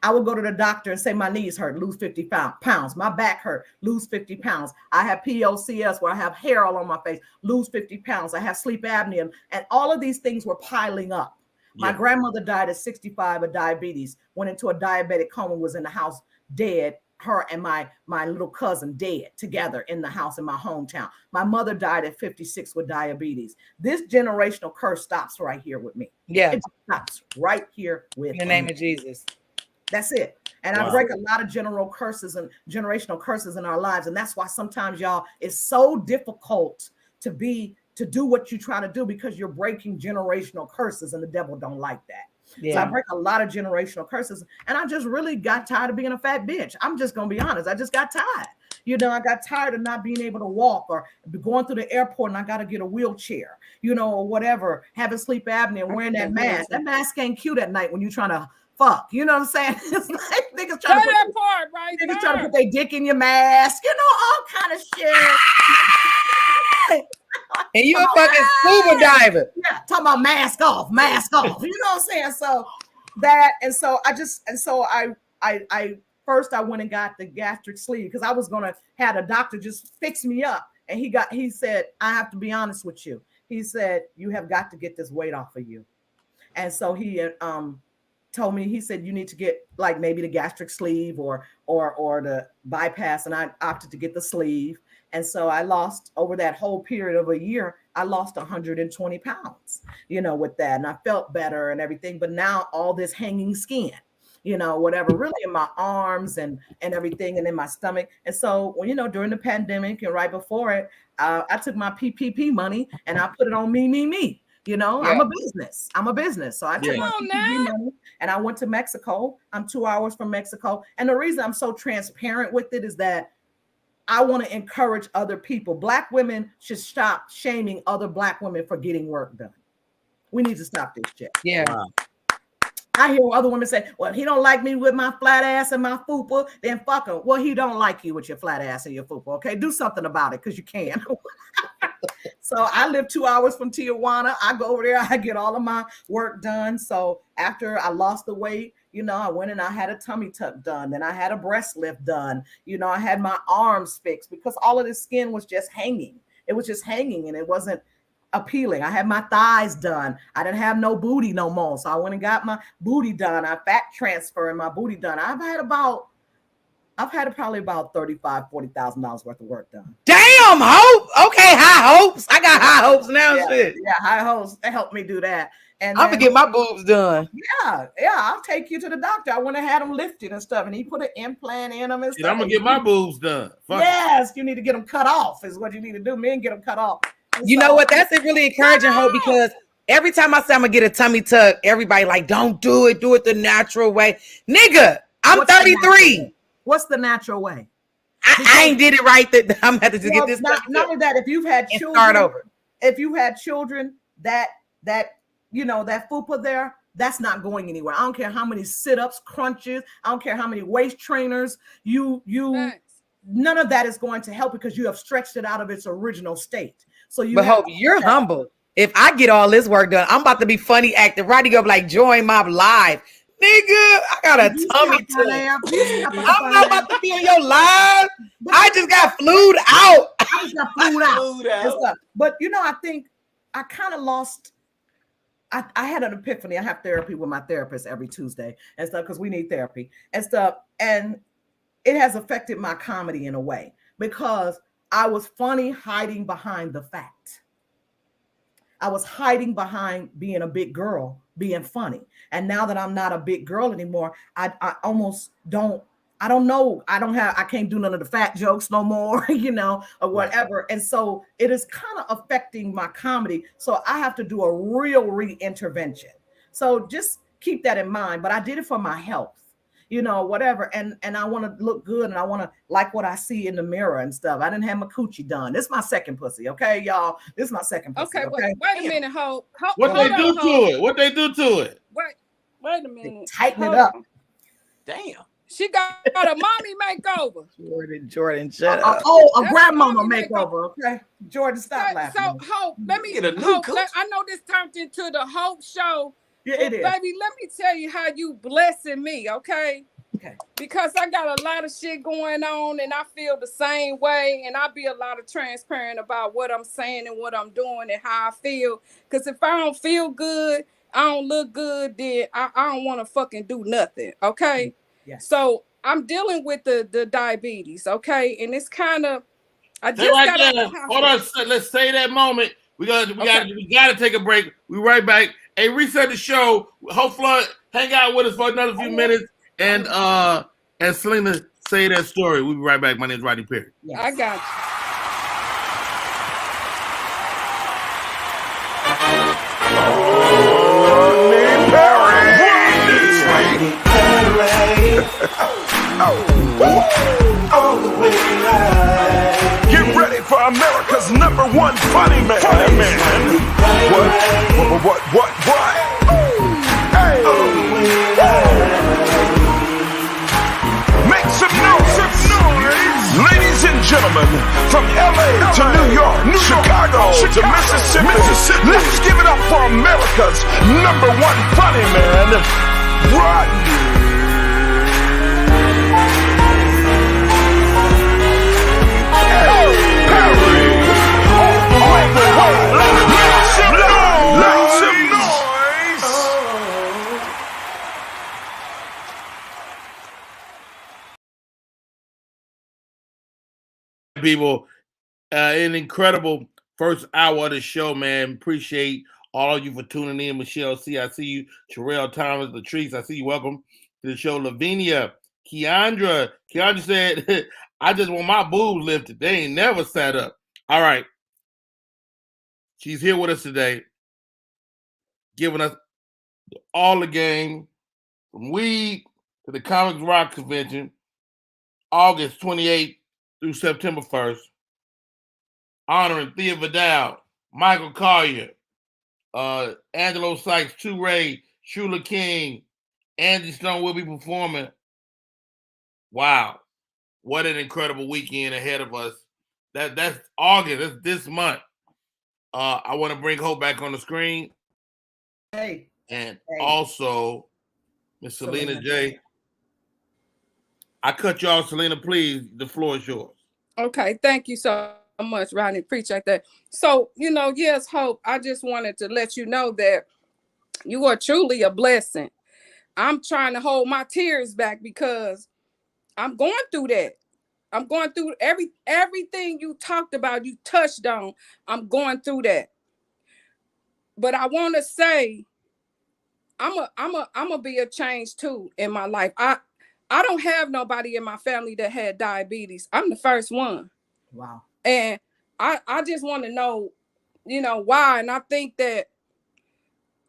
I would go to the doctor and say, my knees hurt, lose 50 pounds. My back hurt, lose 50 pounds. I have POCS where I have hair all on my face, lose 50 pounds. I have sleep apnea. And all of these things were piling up. My grandmother died at 65 of diabetes, went into a diabetic coma, was in the house dead. Her and my little cousin dead together in the house in my hometown. My mother died at 56 with diabetes. This generational curse stops right here with me. Yeah. It stops right here with in the name of Jesus. That's it. And I break a lot of generational curses in our lives. And that's why sometimes, y'all, it's so difficult to do what you're trying to do because you're breaking generational curses and the devil don't like that. Yeah. So I break a lot of generational curses. And I just really got tired of being a fat bitch. I'm just going to be honest. I just got tired. You know, I got tired of not being able to walk or going through the airport and I got to get a wheelchair, you know, or whatever, having sleep apnea and wearing that mask. That mask ain't cute at night when you're trying to fuck. You know what I'm saying? It's like niggas trying to put their dick in your mask, you know, all kind of shit. And you a fucking scuba diver. Yeah, talking about mask off. You know what I'm saying? So that, and so I first I went and got the gastric sleeve because I was gonna have a doctor just fix me up. And he said, I have to be honest with you. He said, you have got to get this weight off of you. And so he told me, he said, you need to get like maybe the gastric sleeve or the bypass. And I opted to get the sleeve. And so I lost over that whole period of a year, I lost 120 pounds, you know, with that. And I felt better and everything. But now all this hanging skin, you know, whatever, really in my arms and everything and in my stomach. And so, when, you know, during the pandemic and right before it, I took my PPP money and I put it on me. You know, I'm a business. So I took my PPP money and I went to Mexico. I'm 2 hours from Mexico. And the reason I'm so transparent with it is that I want to encourage other people. Black women should stop shaming other Black women for getting work done. We need to stop this shit. Yeah. Wow. I hear other women say, well, he don't like me with my flat ass and my fupa, then fuck him. Well, he don't like you with your flat ass and your fupa, okay? Do something about it because you can. So I live 2 hours from Tijuana. I go over there. I get all of my work done. So after I lost the weight, you know, I went and I had a tummy tuck done. Then I had a breast lift done. You know, I had my arms fixed because all of this skin was just hanging. It was just hanging and it wasn't appealing. I had my thighs done. I didn't have no booty no more. So I went and got my booty done. I fat transfer and my booty done. I've had probably about $35,000-$40,000 worth of work done. Damn, Hope. Okay, high hopes. I got high hopes now. Yeah, high hopes. They helped me do that. And I'm gonna get my boobs done. Yeah, I'll take you to the doctor. I went and had them lifted and stuff, and he put an implant in them and stuff. I'm gonna get my boobs done. Yes, you need to get them cut off. Is what you need to do. Men get them cut off. And you know what? That's really encouraging, Hope, because every time I say I'm gonna get a tummy tuck, everybody like, don't do it. Do it the natural way, nigga. I'm 33. What's the natural way? I ain't did it right. That I'm gonna have to just get this. Not only that, if you've had children, start over. If you had children, that you know, that fupa there, that's not going anywhere. I don't care how many sit-ups, crunches, I don't care how many waist trainers, none of that is going to help because you have stretched it out of its original state. So you Hope, you're humble. If I get all this work done, I'm about to be funny acting. Rodney go like, join my live. Nigga, I got a tummy tuck. I'm not about to be on your live. I just got flued out. I just got flued out. But you know, I think I kind of lost. I had an epiphany. I have therapy with my therapist every Tuesday and stuff because we need therapy and stuff. And it has affected my comedy in a way because I was funny hiding behind the fact. I was hiding behind being a big girl, being funny. And now that I'm not a big girl anymore, I almost don't. I don't know. I can't do none of the fat jokes no more, you know, or whatever. And so it is kind of affecting my comedy. So I have to do a real reintervention. So just keep that in mind. But I did it for my health, you know, whatever. And I want to look good, and I want to like what I see in the mirror and stuff. I didn't have my coochie done. This is my second pussy, okay, y'all. This is my second pussy. Okay, Okay, wait a minute, Hope. What they do to it? What they do to it? Wait a minute. Tighten it up. Damn. She got a mommy makeover. Jordan, shut up. A grandmama makeover. Okay, Jordan, stop laughing. So Hope, let me Get a new Hope. coach. I know this turned into the Hope show. Yeah, it is. Baby, let me tell you how you blessing me, okay? Okay. Because I got a lot of shit going on, and I feel the same way, and I be a lot of transparent about what I'm saying and what I'm doing and how I feel. Because if I don't feel good, I don't look good, then I don't want to fucking do nothing, okay? Yes. So I'm dealing with the diabetes, okay? And it's kind of, I just Right got there. out of the Hold hospital. on, let's say that moment. We gotta take a break. We right back. Hey, reset the show. Hopefully, hang out with us for another few minutes. And Selena, say that story. We'll be right back. My name is Rodney Perry. Yes. I got Get ready for America's #1 funny man. What? Hey. Make some noise. Ladies and gentlemen, from LA to New York, Chicago to Mississippi, let's give it up for America's #1 funny man, Rodney. People, an incredible first hour of the show, man. Appreciate all of you for tuning in. Michelle C, I see you. Sherelle Thomas, Latrice, I see you. Welcome to the show. Lavinia, Keandra said, I just want my boobs lifted. They ain't never sat up. All right. She's here with us today, giving us all the game from weed to the Comics Rock Convention, August 28th through September 1st, honoring Thea Vidal, Michael Collier, Angelo Sykes, Toure, Shula King, Angie Stone will be performing. Wow. What an incredible weekend ahead of us. That's August. That's this month. I want to bring Hope back on the screen. Hey. And also, Miss Selena J. I cut you off, Selena. Please, the floor is yours. Okay, thank you so much, Rodney. Appreciate that. So, yes, Hope, I just wanted to let you know that you are truly a blessing. I'm trying to hold my tears back because I'm going through that. I'm going through everything you talked about, you touched on. I'm going through that. But I want to say, I'm a be a change too in my life. I don't have nobody in my family that had diabetes. I'm the first one. Wow. And I just want to know, why. And I think that,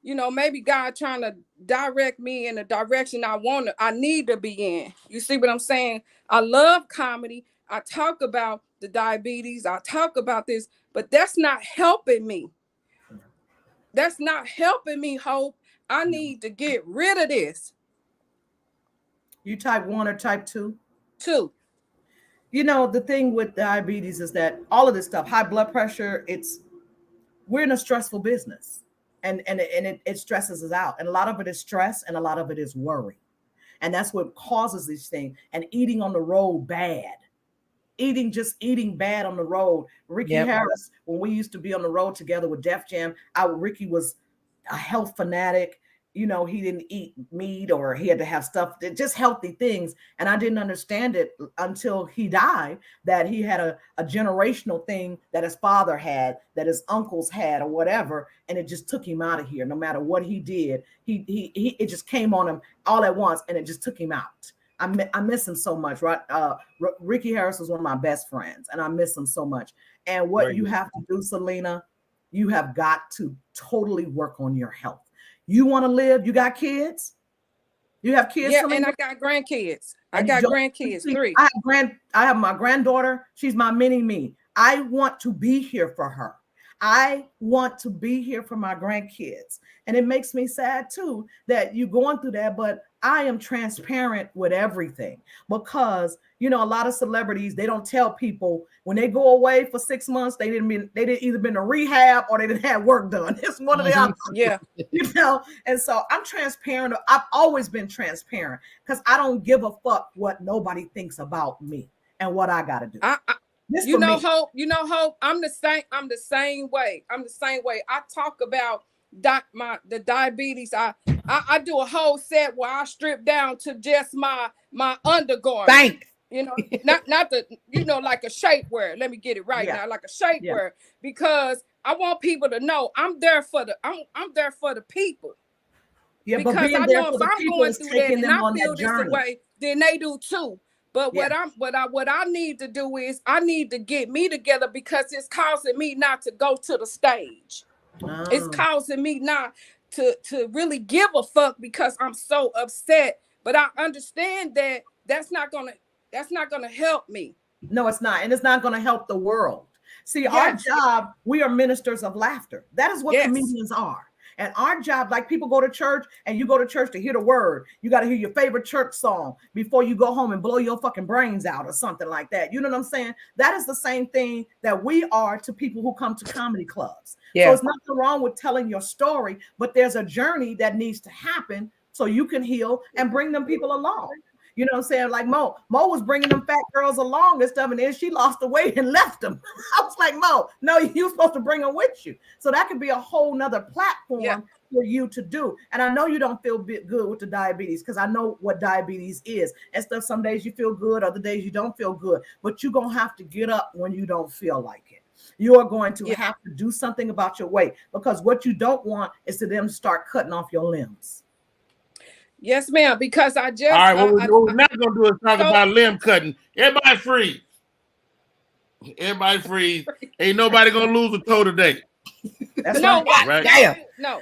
maybe God trying to direct me in the direction I need to be in. You see what I'm saying? I love comedy. I talk about the diabetes. I talk about this, but that's not helping me. That's not helping me, Hope. I need to get rid of this. You type 1 or type 2? 2. The thing with diabetes is that all of this stuff, high blood pressure, we're in a stressful business, and it stresses us out. And a lot of it is stress, and a lot of it is worry. And that's what causes these things. And eating on the road bad. Eating bad on the road. Ricky Harris, when we used to be on the road together with Def Jam, Ricky was a health fanatic. He didn't eat meat, or he had to have stuff, just healthy things. And I didn't understand it until he died, that he had a generational thing that his father had, that his uncles had, or whatever. And it just took him out of here. No matter what he did, it just came on him all at once, and it just took him out. I miss him so much, right? Ricky Harris was one of my best friends, and I miss him so much. And what you have to do, Selena, you have got to totally work on your health. You want to live? You got kids? You have kids? Yeah, Selena? and I got grandkids. I And got don't- grandkids, see, 3. I have my granddaughter. She's my mini me. I want to be here for her. I want to be here for my grandkids. And it makes me sad too that you're going through that, but I am transparent with everything because a lot of celebrities, they don't tell people when they go away for 6 months, they didn't either been to rehab or they didn't have work done. It's one of the other. Yeah. And so I'm transparent. I've always been transparent because I don't give a fuck what nobody thinks about me and what I gotta do. This You for know, me. Hope, I'm the same way. I talk about the diabetes. I do a whole set where I strip down to just my undergarment. Thanks. Not the like a shapewear. Let me get it right now, like a shapewear, because I want people to know I'm there for the people. Yeah, because but being I there know for if the I'm people going is through taking that and them I on feel that this journey. way, then they do too. But what I need to do is I need to get me together because it's causing me not to go to the stage. It's causing me not to really give a fuck because I'm so upset. But I understand that that's not gonna help me. No, it's not. And it's not going to help the world. See, our job, we are ministers of laughter. That is what comedians are. And our job, like people go to church and you go to church to hear the word. You got to hear your favorite church song before you go home and blow your fucking brains out or something like that. You know what I'm saying? That is the same thing that we are to people who come to comedy clubs. Yeah. So it's nothing wrong with telling your story, but there's a journey that needs to happen so you can heal and bring them people along. You know what I'm saying? Like Mo was bringing them fat girls along and stuff, and then she lost the weight and left them. I was like, Mo, no, you're supposed to bring them with you. So that could be a whole nother platform for you to do. And I know you don't feel good with the diabetes because I know what diabetes is and stuff. Some days you feel good, other days you don't feel good, but you're going to have to get up when you don't feel like it. You are going to have to do something about your weight because what you don't want is to them start cutting off your limbs. Yes, ma'am. Because I just. All right, what we're not going to do is talk about limb cutting. Everybody freeze. Everybody freeze. Ain't nobody going to lose a toe today. That's no, right. Damn. No,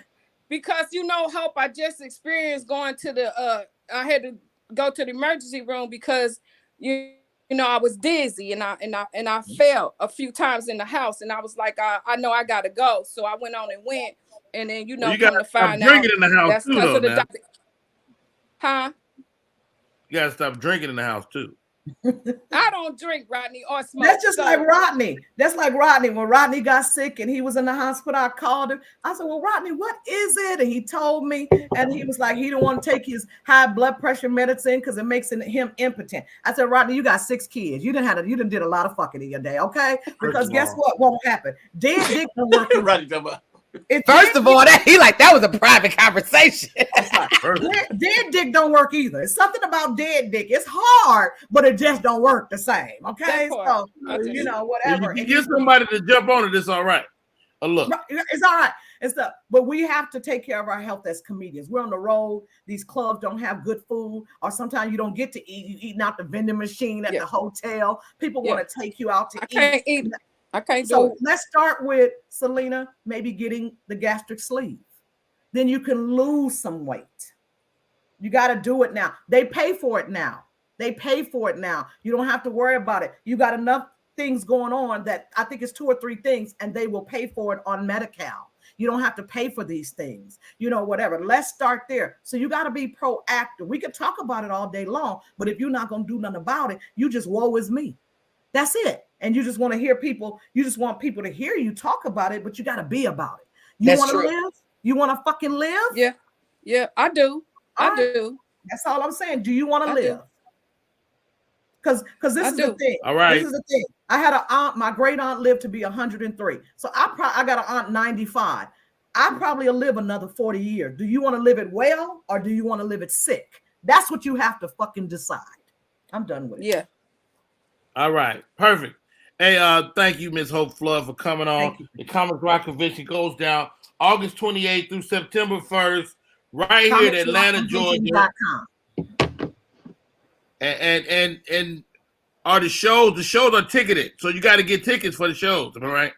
because Hope, I just experienced going to I had to go to the emergency room because I was dizzy and I fell a few times in the house and I was like, I know I gotta go. So I went on and went, and then you come to find out drinking in the house that's too, because of the now. Huh? You gotta stop drinking in the house too. I don't drink, Rodney, or smoke. That's just like Rodney. That's like Rodney. When Rodney got sick and he was in the hospital, I called him. I said, well, Rodney, what is it? And he told me, and he was like, he didn't want to take his high blood pressure medicine because it makes him impotent. I said, Rodney, you got 6 kids. You didn't did a lot of fucking in your day, okay? Because guess what won't happen? Dead dick don't work. First of all, that was a private conversation. Dead dick don't work either. It's something about dead dick. It's hard, but it just don't work the same. Okay, so whatever. If you get somebody to jump on it, it's all right. Look, it's all right. It's stuff, but we have to take care of our health as comedians. We're on the road. These clubs don't have good food, or sometimes you don't get to eat. You eating out the vending machine at the hotel. People want to take you out to eat. Can't eat. I can't do so it. Let's start with Selena, maybe getting the gastric sleeve. Then you can lose some weight. You got to do it now. They pay for it now. You don't have to worry about it. You got enough things going on that I think it's 2 or 3 things, and they will pay for it on Medi-Cal. You don't have to pay for these things, whatever. Let's start there. So you got to be proactive. We could talk about it all day long, but if you're not going to do nothing about it, you just woe is me. That's it. And you just want to hear people, you just want people to hear you talk about it, but you got to be about it. You want to live? You want to fucking live? Yeah, I do. I do. That's all I'm saying. Do you want to live? Because this is the thing. All right. This is the thing. I had an aunt, my great aunt lived to be 103. So I got an aunt 95. I probably will live another 40 years. Do you want to live it well or do you want to live it sick? That's what you have to fucking decide. I'm done with it. Yeah. All right. Perfect. Hey, thank you, Ms. Hope Flood, for coming on. The Comics Rock Convention goes down August 28th through September 1st, right here in Atlanta, Georgia. And are the shows are ticketed, so you got to get tickets for the shows. Am I right?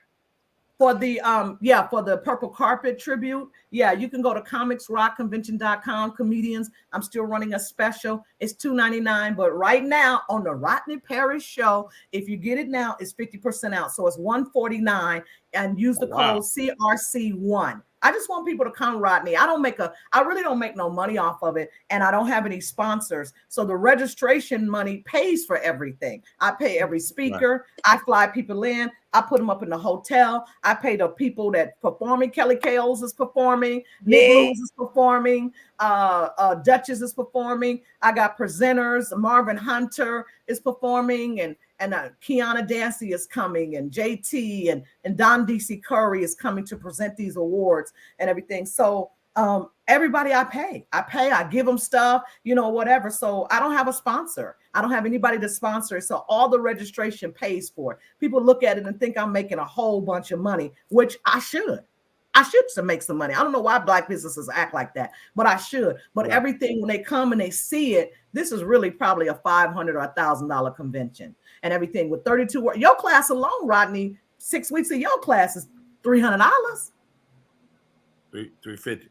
For the purple carpet tribute, you can go to comicsrockconvention.com. Comedians, I'm still running a special. It's $2.99, but right now on the Rodney Perry show, if you get it now, it's 50% out. So it's $149, and use the code CRC1. I just want people to come, Rodney. I really don't make no money off of it, and I don't have any sponsors. So the registration money pays for everything. I pay every speaker. Right. I fly people in. I put them up in the hotel. I pay the people that performing. Kelly Kales is performing. Nick Lewis is performing. Duchess is performing. I got presenters. Marvin Hunter is performing, and Kiana Dancy is coming, and JT and Don DC Curry is coming to present these awards and everything. So everybody I give them stuff, whatever. So I don't have a sponsor. I don't have anybody to sponsor it. So all the registration pays for it. People look at it and think I'm making a whole bunch of money, which I should. I should to make some money. I don't know why Black businesses act like that, but I should. But everything, when they come and they see it, this is really probably a $500 or $1,000 convention, and everything with 32 words. Your class alone, Rodney, 6 weeks of your class is $300. $350.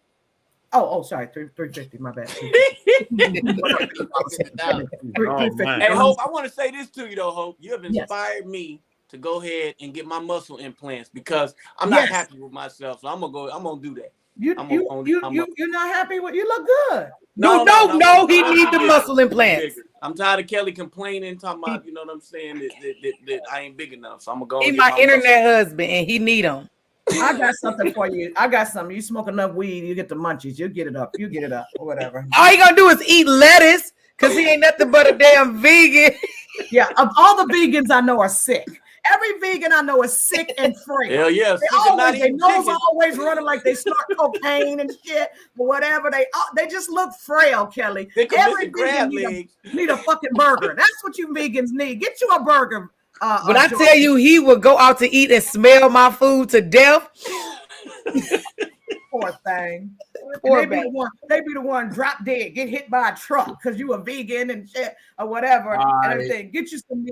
Oh, sorry, $350. My bad. Hey, Hope, I want to say this to you though, Hope. You have inspired me to go ahead and get my muscle implants because I'm not happy with myself. So I'm gonna do that. You're not happy with, you look good. No, he needs the muscle implants. I'm tired of Kelly complaining, talking about, you know what I'm saying, that I ain't big enough. So I'm gonna go. He's my internet husband and he need them. I got something for you. You smoke enough weed, you get the munchies. You get it up, or whatever. All he gonna do is eat lettuce because he ain't nothing but a damn vegan. Yeah, of all the vegans I know are sick. Every vegan I know is sick and frail. Hell yeah. Their nose always running like they snort cocaine and shit, or whatever. They just look frail, Kelly. Every vegan need a fucking burger. That's what you vegans need. Get you a burger. But I tell you, he would go out to eat and smell my food to death. Poor thing. They be the one drop dead, get hit by a truck because you a vegan and shit or whatever and everything. Get you some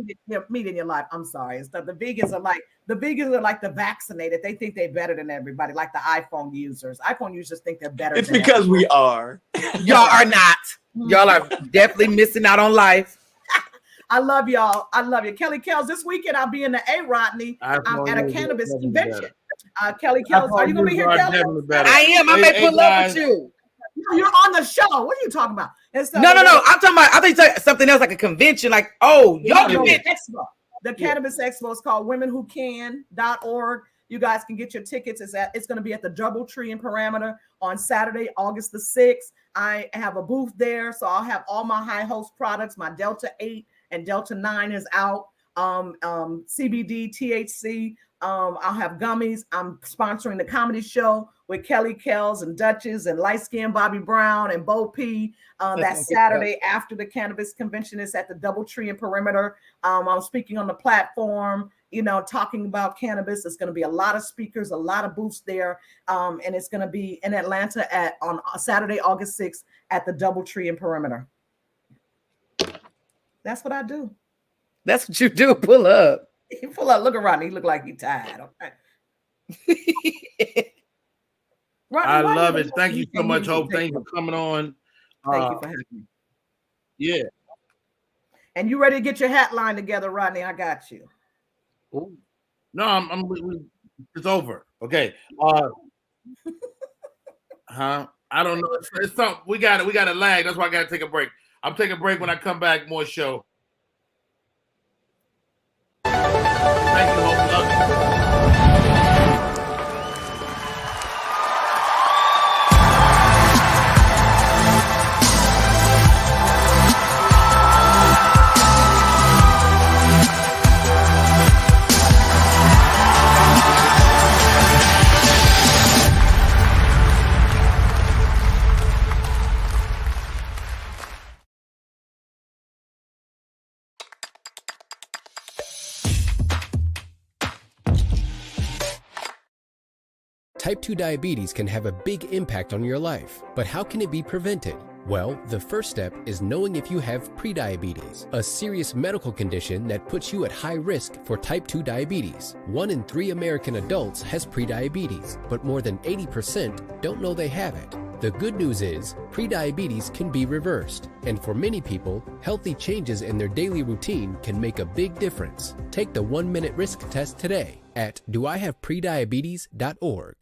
meat in your life. I'm sorry. It's the vegans are like the vaccinated. They think they're better than everybody, like the iPhone users. iPhone users think they're better. It's because we are. Y'all are not. Y'all are definitely missing out on life. I love y'all. I love you. Kelly Kales, this weekend I'll be in the Rodney. I'm at a cannabis convention. Kelly Kales, are you going to be here, Kelly? I am. I may pull up with you. You're on the show. What are you talking about? No. I'm talking about, I think something else like a convention. Like, y'all Expo. The Cannabis Expo is called womenwhocan.org. You guys can get your tickets. It's going to be at the DoubleTree in Parameter on Saturday, August the 6th. I have a booth there, so I'll have all my high host products. My Delta 8 and Delta 9 is out. CBD, THC. I'll have gummies. I'm sponsoring the comedy show with Kelly Kales and Duchess and Light Skin Bobby Brown and Bo P. That Saturday after the cannabis convention is at the DoubleTree in Perimeter. I'm speaking on the platform, talking about cannabis. It's going to be a lot of speakers, a lot of booths there. And it's going to be in Atlanta on Saturday, August 6th at the DoubleTree in Perimeter. That's what I do. That's what you do. Pull up. Pull up. Look at Rodney. He look like he's tired. Okay. Rodney, I love it. Thank you so much, Hope. Thank you for coming on. Thank you for having me. Yeah. And you ready to get your hat line together, Rodney? I got you. Ooh. No, it's over. Okay. I don't know. It's something we got a lag. That's why I got to take a break. I'm taking a break. When I come back, more show. Thank you, Hope. Love you. Type 2 diabetes can have a big impact on your life, but how can it be prevented? Well, the first step is knowing if you have prediabetes, a serious medical condition that puts you at high risk for type 2 diabetes. 1 in 3 American adults has prediabetes, but more than 80% don't know they have it. The good news is, prediabetes can be reversed, and for many people, healthy changes in their daily routine can make a big difference. Take the 1-minute risk test today at doihaveprediabetes.org.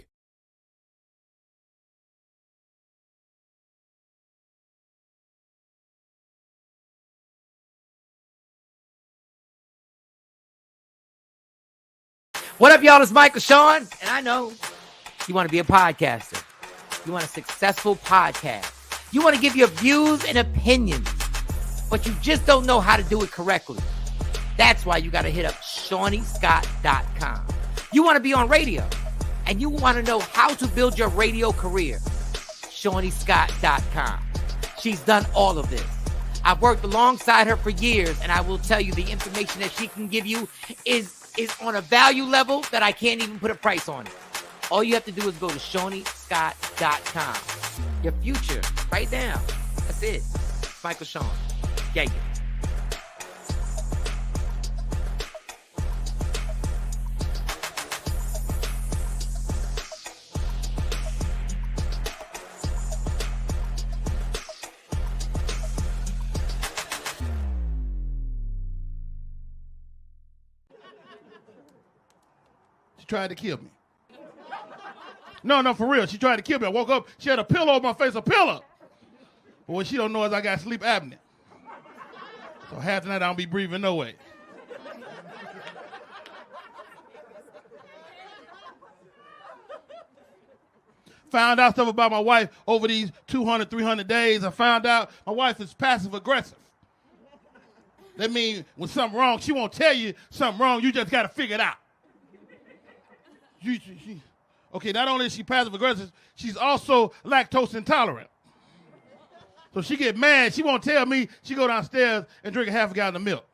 What up, y'all? It's Michael Sean, and I know you want to be a podcaster. You want a successful podcast. You want to give your views and opinions, but you just don't know how to do it correctly. That's why you got to hit up ShawneeScott.com. You want to be on radio, and you want to know how to build your radio career. ShawneeScott.com. She's done all of this. I've worked alongside her for years, and I will tell you the information that she can give you is on a value level that I can't even put a price on it. All you have to do is go to ShawneeScott.com. Your future, right now. That's it. It's Michael Sean. Yeah. She tried to kill me. No, for real. She tried to kill me. I woke up. She had a pillow on my face, a pillow. But what she don't know is I got sleep apnea. So half the night I don't be breathing no way. Found out stuff about my wife over these 200, 300 days. I found out my wife is passive aggressive. That means when something wrong, she won't tell you something wrong. You just got to figure it out. Okay, not only is she passive aggressive, she's also lactose intolerant. So she get mad, she won't tell me, she go downstairs and drink a half a gallon of milk.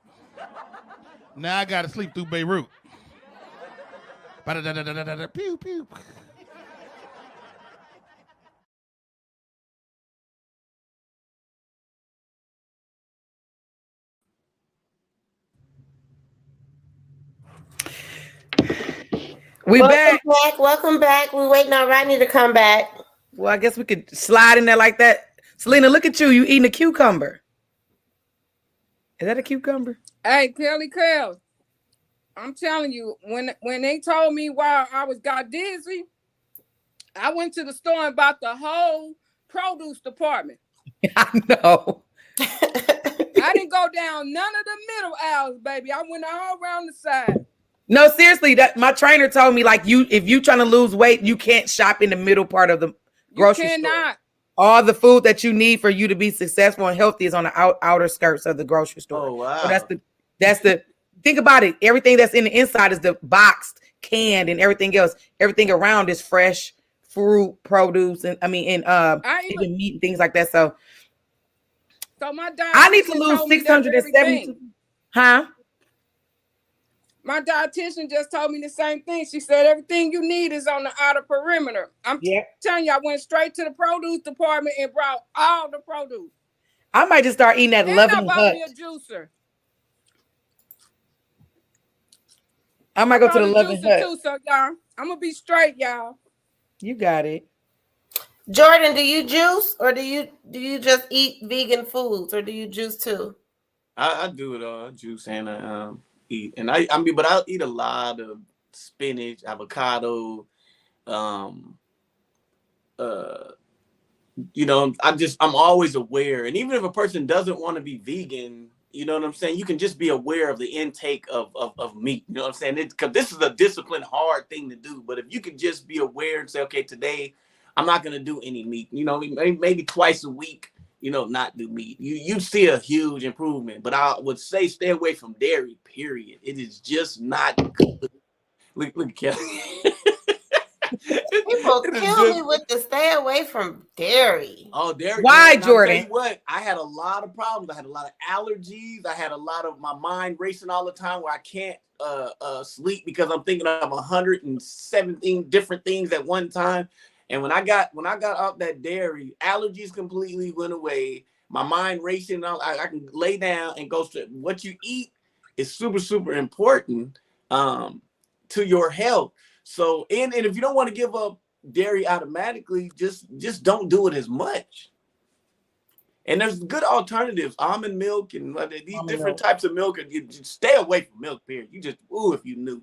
Now I gotta sleep through Beirut. Pew, pew. Welcome back. We're waiting on Rodney to come back. Well, I guess we could slide in there like that. Selena, look at you. You eating a cucumber. Is that a cucumber? Hey, Kelly, I'm telling you, when they told me why I got dizzy, I went to the store and bought the whole produce department. I know. I didn't go down none of the middle aisles, baby. I went all around the side. No, seriously, that my trainer told me, like, if you trying to lose weight, you can't shop in the middle part of the grocery store. All the food that you need for you to be successful and healthy is on the outer skirts of the grocery store. Oh, wow. So that's the think about it. Everything that's in the inside is the boxed, canned, and everything else. Everything around is fresh fruit, produce, and even meat and things like that. So my I need to lose 670. Huh? My dietitian just told me the same thing. She said everything you need is on the outer perimeter. I'm telling you, I went straight to the produce department and brought all the produce. I might just start eating that Loving Hut. I bought me a juicer. I might go to the Loving Hut. Too, so y'all, I'm gonna be straight, y'all. You got it. Jordan, do you juice or do you just eat vegan foods or do you juice too? I do it all. juice and eat, and but I'll eat a lot of spinach, avocado, I'm always aware. And even if a person doesn't want to be vegan, you know what I'm saying, you can just be aware of the intake of meat. You know what I'm saying? Because this is a disciplined, hard thing to do. But if you can just be aware and say, okay, today I'm not going to do any meat, maybe twice a week, not do meat. You see a huge improvement. But I would say stay away from dairy, period. It is just not good. Look at Kelly. People kill me with the stay away from dairy. Oh, dairy. Why, Jordan? I'll tell you what, I had a lot of problems. I had a lot of allergies. I had a lot of my mind racing all the time where I can't sleep because I'm thinking of 117 different things at one time. And when I got off that dairy, allergies completely went away. My mind racing. I can lay down and go straight. What you eat is super, super important to your health. So, and if you don't want to give up dairy automatically, just don't do it as much. And there's good alternatives, almond milk and these different types of milk. And you stay away from milk, period. You just, if you knew.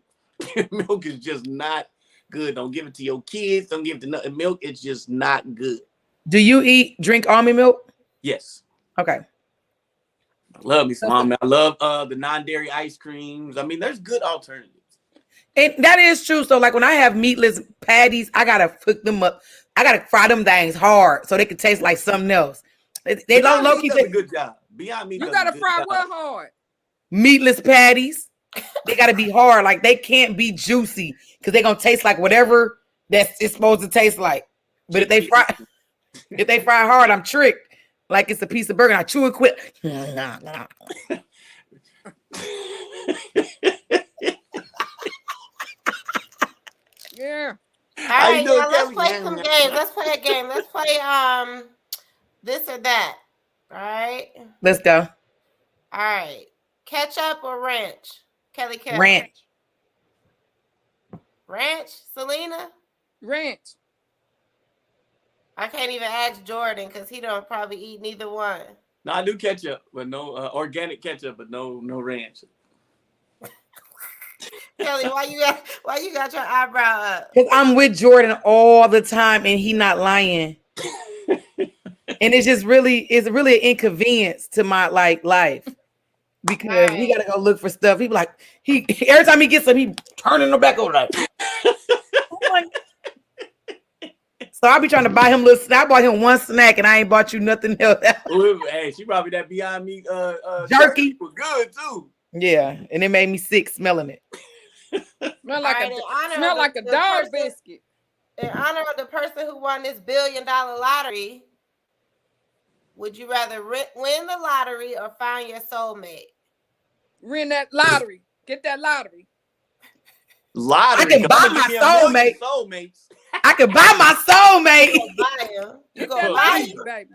Milk is just not good. Don't give it to your kids. Don't give it to nothing. Milk. It's just not good. Do you drink almond milk? Yes. Okay. I love me some almond. I love the non-dairy ice creams. I mean, there's good alternatives. And that is true. So like when I have meatless patties, I gotta cook them up. I gotta fry them things hard so they can taste like something else. They don't low key does a good job. Beyond Meat, you gotta fry what hard? Meatless patties. They gotta be hard. Like they can't be juicy because they're gonna taste like whatever it's supposed to taste like. But if they fry hard, I'm tricked. Like it's a piece of burger. And I chew it quick. Yeah. All right, now let's play some games. Let's play a game. Let's play this or that. All right. Let's go. All right. Ketchup or ranch? Kelly Kelly. Ranch. Ranch? Selena? Ranch. I can't even ask Jordan because he don't probably eat neither one. No, I do ketchup, but no organic ketchup, but no ranch. Kelly, why you got your eyebrow up? Because I'm with Jordan all the time and he not lying. And it's really an inconvenience to my life. Because we gotta go look for stuff. He be like, every time he gets some, he turning them back over like. So I'll be trying to buy him little snack. I bought him one snack and I ain't bought you nothing else. Hey, she probably that Beyond Meat jerky was good too. Yeah, and it made me sick smelling it. Smell like a dog biscuit. In honor of the person who won this $1 billion lottery, would you rather win the lottery or find your soulmate? Win that lottery. Get that lottery. I can buy my soulmate. I can buy my soulmate. You gonna buy him, baby.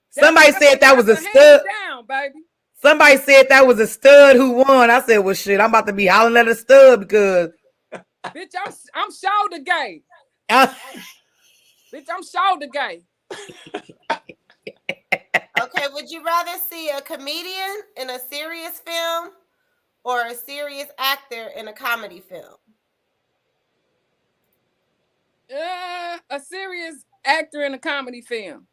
Somebody said that was a stud. Down, baby. Somebody said that was a stud who won. I said, well, shit, I'm about to be hollering at a stud because. Bitch, I'm shoulder gay. Bitch, I'm shoulder gay. Okay, would you rather see a comedian in a serious film or a serious actor in a comedy film? A serious actor in a comedy film.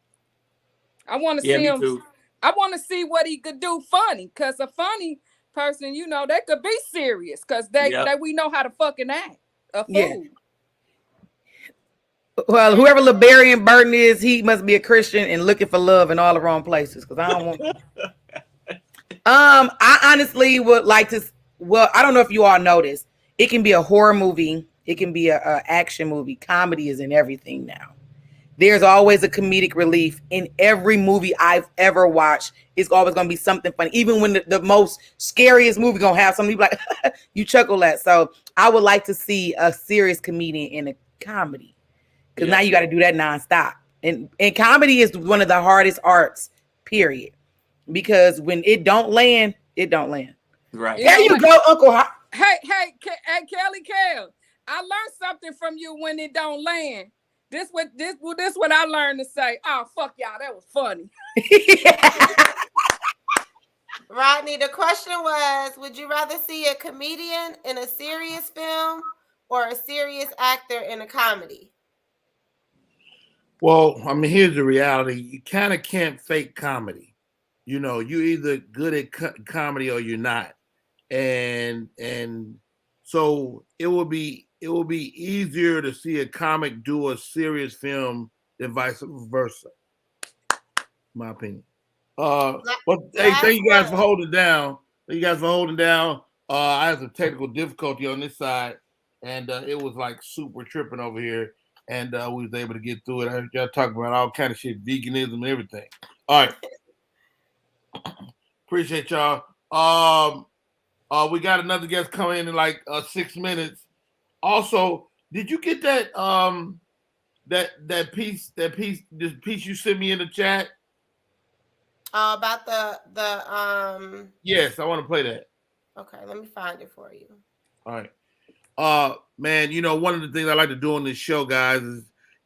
I want to see him. Too. I want to see what he could do funny, because a funny person, they could be serious because they we know how to fucking act. A fool. Yeah. Well, whoever LeBarian Burton is, he must be a Christian and looking for love in all the wrong places. Because I don't want. I honestly would like to. Well, I don't know if you all noticed. It can be a horror movie. It can be a action movie. Comedy is in everything now. There's always a comedic relief in every movie I've ever watched. It's always going to be something funny. Even when the most scariest movie going to have something like you chuckle at. So I would like to see a serious comedian in a comedy. Because now you got to do that nonstop. And comedy is one of the hardest arts, period. Because when it don't land, it don't land. Right. There you go, Uncle. Hey, Kelly, I learned something from you when it don't land. This what I learned to say. Oh, fuck y'all, that was funny. Rodney, the question was, would you rather see a comedian in a serious film or a serious actor in a comedy? Well, I mean, here's the reality. You kind of can't fake comedy. You're either good at comedy or you're not. And so it will be easier to see a comic do a serious film than vice versa. My opinion. But hey, thank you guys for holding down. I had some technical difficulty on this side, and it was like super tripping over here, and we was able to get through it. I heard y'all talking about all kind of shit, veganism and everything. All right. Appreciate y'all. We got another guest coming in like 6 minutes. Also, did you get that that piece you sent me in the chat? About the Yes, I want to play that. Okay, let me find it for you. All right. Man, you know, one of the things I like to do on this show, guys,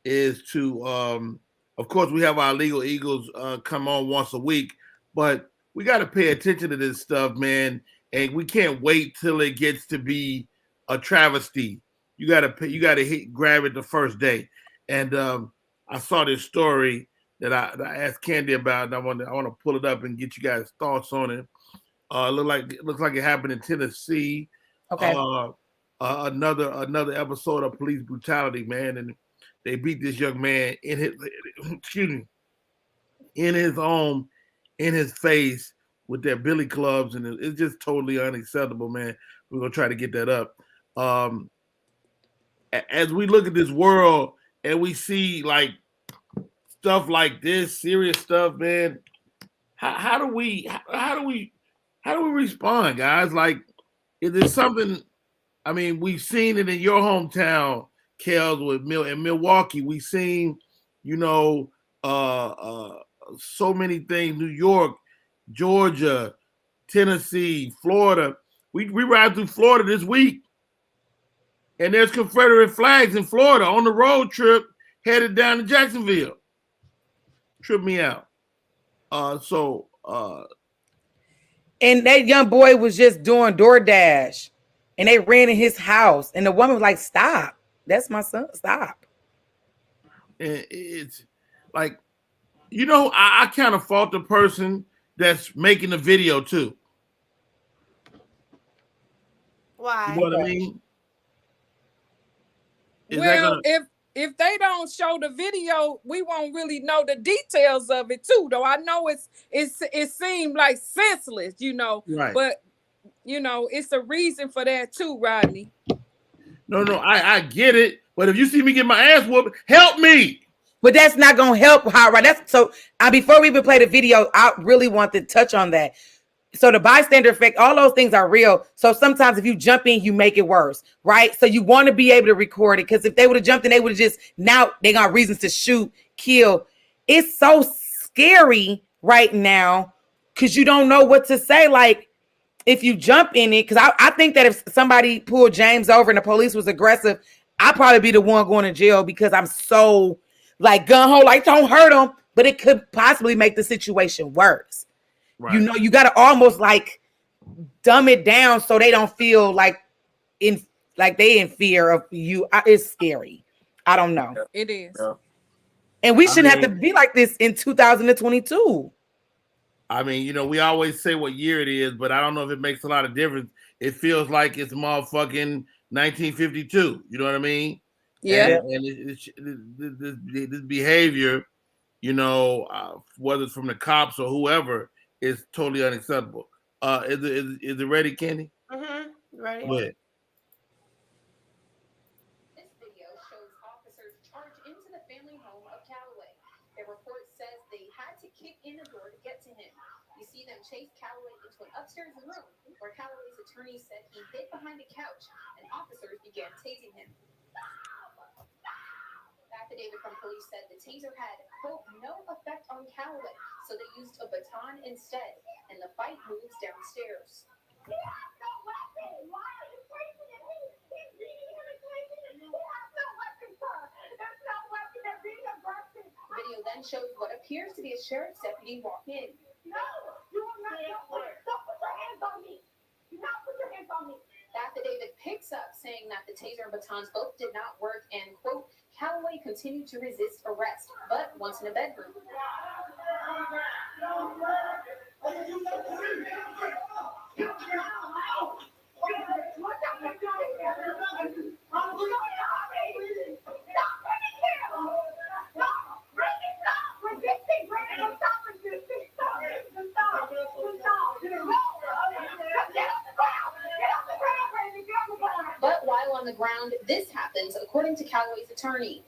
is to of course we have our legal eagles come on once a week, but we got to pay attention to this stuff, man, and we can't wait till it gets to be a travesty. You got to grab it the first day. And I saw this story that I asked Candy about, and I want to pull it up and get you guys' thoughts on it. Looks like it happened in Tennessee. Okay. Another episode of police brutality, man, and they beat this young man in his in his home, in his face with their billy clubs, and it's just totally unacceptable, man. We're gonna try to get that up. As we look at this world and we see like stuff like this, serious stuff, man. How do we respond, guys? Like, is there something? I mean, we've seen it in your hometown, Kels, with in Milwaukee. We've seen, you know, so many things. New York, Georgia, Tennessee, Florida. We ride through Florida this week, and there's Confederate flags in Florida on the road trip headed down to Jacksonville. Trip me out. And that young boy was just doing DoorDash, and they ran in his house, and the woman was like, "Stop! That's my son. Stop!" And it's like, you know, I kind of fault the person that's making the video too. Why? You know what I mean? Well, if they don't show the video, we won't really know the details of it too. Though I know it seemed like senseless, you know. Right. But you know, it's a reason for that too, Rodney. No, I get it. But if you see me get my ass whooped, help me. But that's not gonna help. How right? That's so. Before we even play the video, I really want to touch on that. So the bystander effect, all those things are real. So sometimes if you jump in, you make it worse, right? So you want to be able to record it, because if they would have jumped in, they would have just, now they got reasons to shoot, kill. It's so scary right now because you don't know what to say. Like, if you jump in it, because I think that if somebody pulled James over and the police was aggressive, I'd probably be the one going to jail, because I'm so like gung-ho, like don't hurt them, but it could possibly make the situation worse. Right. You know, you got to almost like dumb it down so they don't feel like they in fear of you. It's scary. I don't know. It is. Yeah. And we shouldn't have to be like this in 2022. I mean, you know, we always say what year it is, but I don't know if it makes a lot of difference. It feels like it's motherfucking 1952. You know what I mean? Yeah. And this behavior, you know, whether it's from the cops or whoever, is totally unacceptable. Is it ready, Kenny? Mm-hmm. Ready. Go ahead. This video shows officers charge into the family home of Calloway. A report says they had to kick in the door to get to him. You see them chase Calloway into an upstairs room where Calloway's attorney said he hid behind a couch, and officers began tasing him. Affidavit from police said the taser had, quote, no effect on Calloway, so they used a baton instead, and the fight moves downstairs. He has no weapon! Why are you pointing at me? He's beating him and taking him! He has no weapon, sir! There's no weapon! They're being aggressive! Video then shows what appears to be a sheriff's deputy walk in. No! You will not! Don't put your hands on me! Do not put your hands on me! The affidavit picks up saying that the taser and batons both did not work, and, quote, Calloway continued to resist arrest, but once in a bedroom. But while on the ground, this happens, according to Calloway's attorney.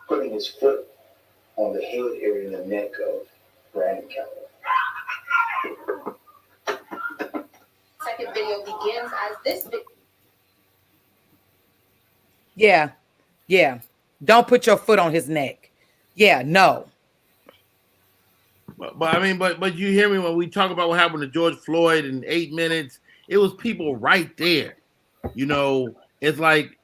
Putting his foot on the head area and the neck of Brandon Calloway. video begins as this video. Yeah. Yeah. Don't put your foot on his neck. Yeah, no. But I mean, but you hear me when we talk about what happened to George Floyd in 8 minutes? It was people right there. You know, it's like,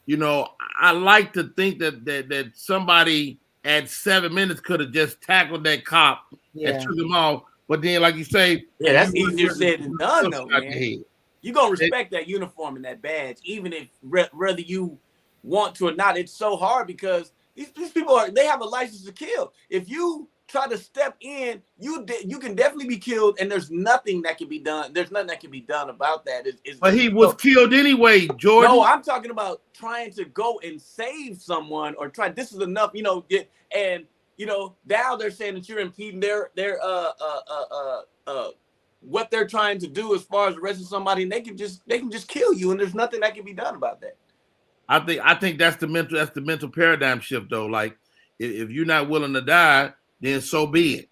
you know, I like to think that somebody at 7 minutes could have just tackled that cop and took him off. But then, like you say, yeah, that's easier said than done, though, man. You're gonna respect that uniform and that badge, even if whether you want to or not. It's so hard because these people they have a license to kill. If you try to step in, you can definitely be killed, and there's nothing that can be done. There's nothing that can be done about that. But he was killed anyway, Jordan. No, I'm talking about trying to go and save someone or try. This is enough, you know. Now they're saying that you're impeding their what they're trying to do as far as arresting somebody, and they can just kill you, and there's nothing that can be done about that. I think that's the mental paradigm shift, though. Like, if you're not willing to die, then so be it.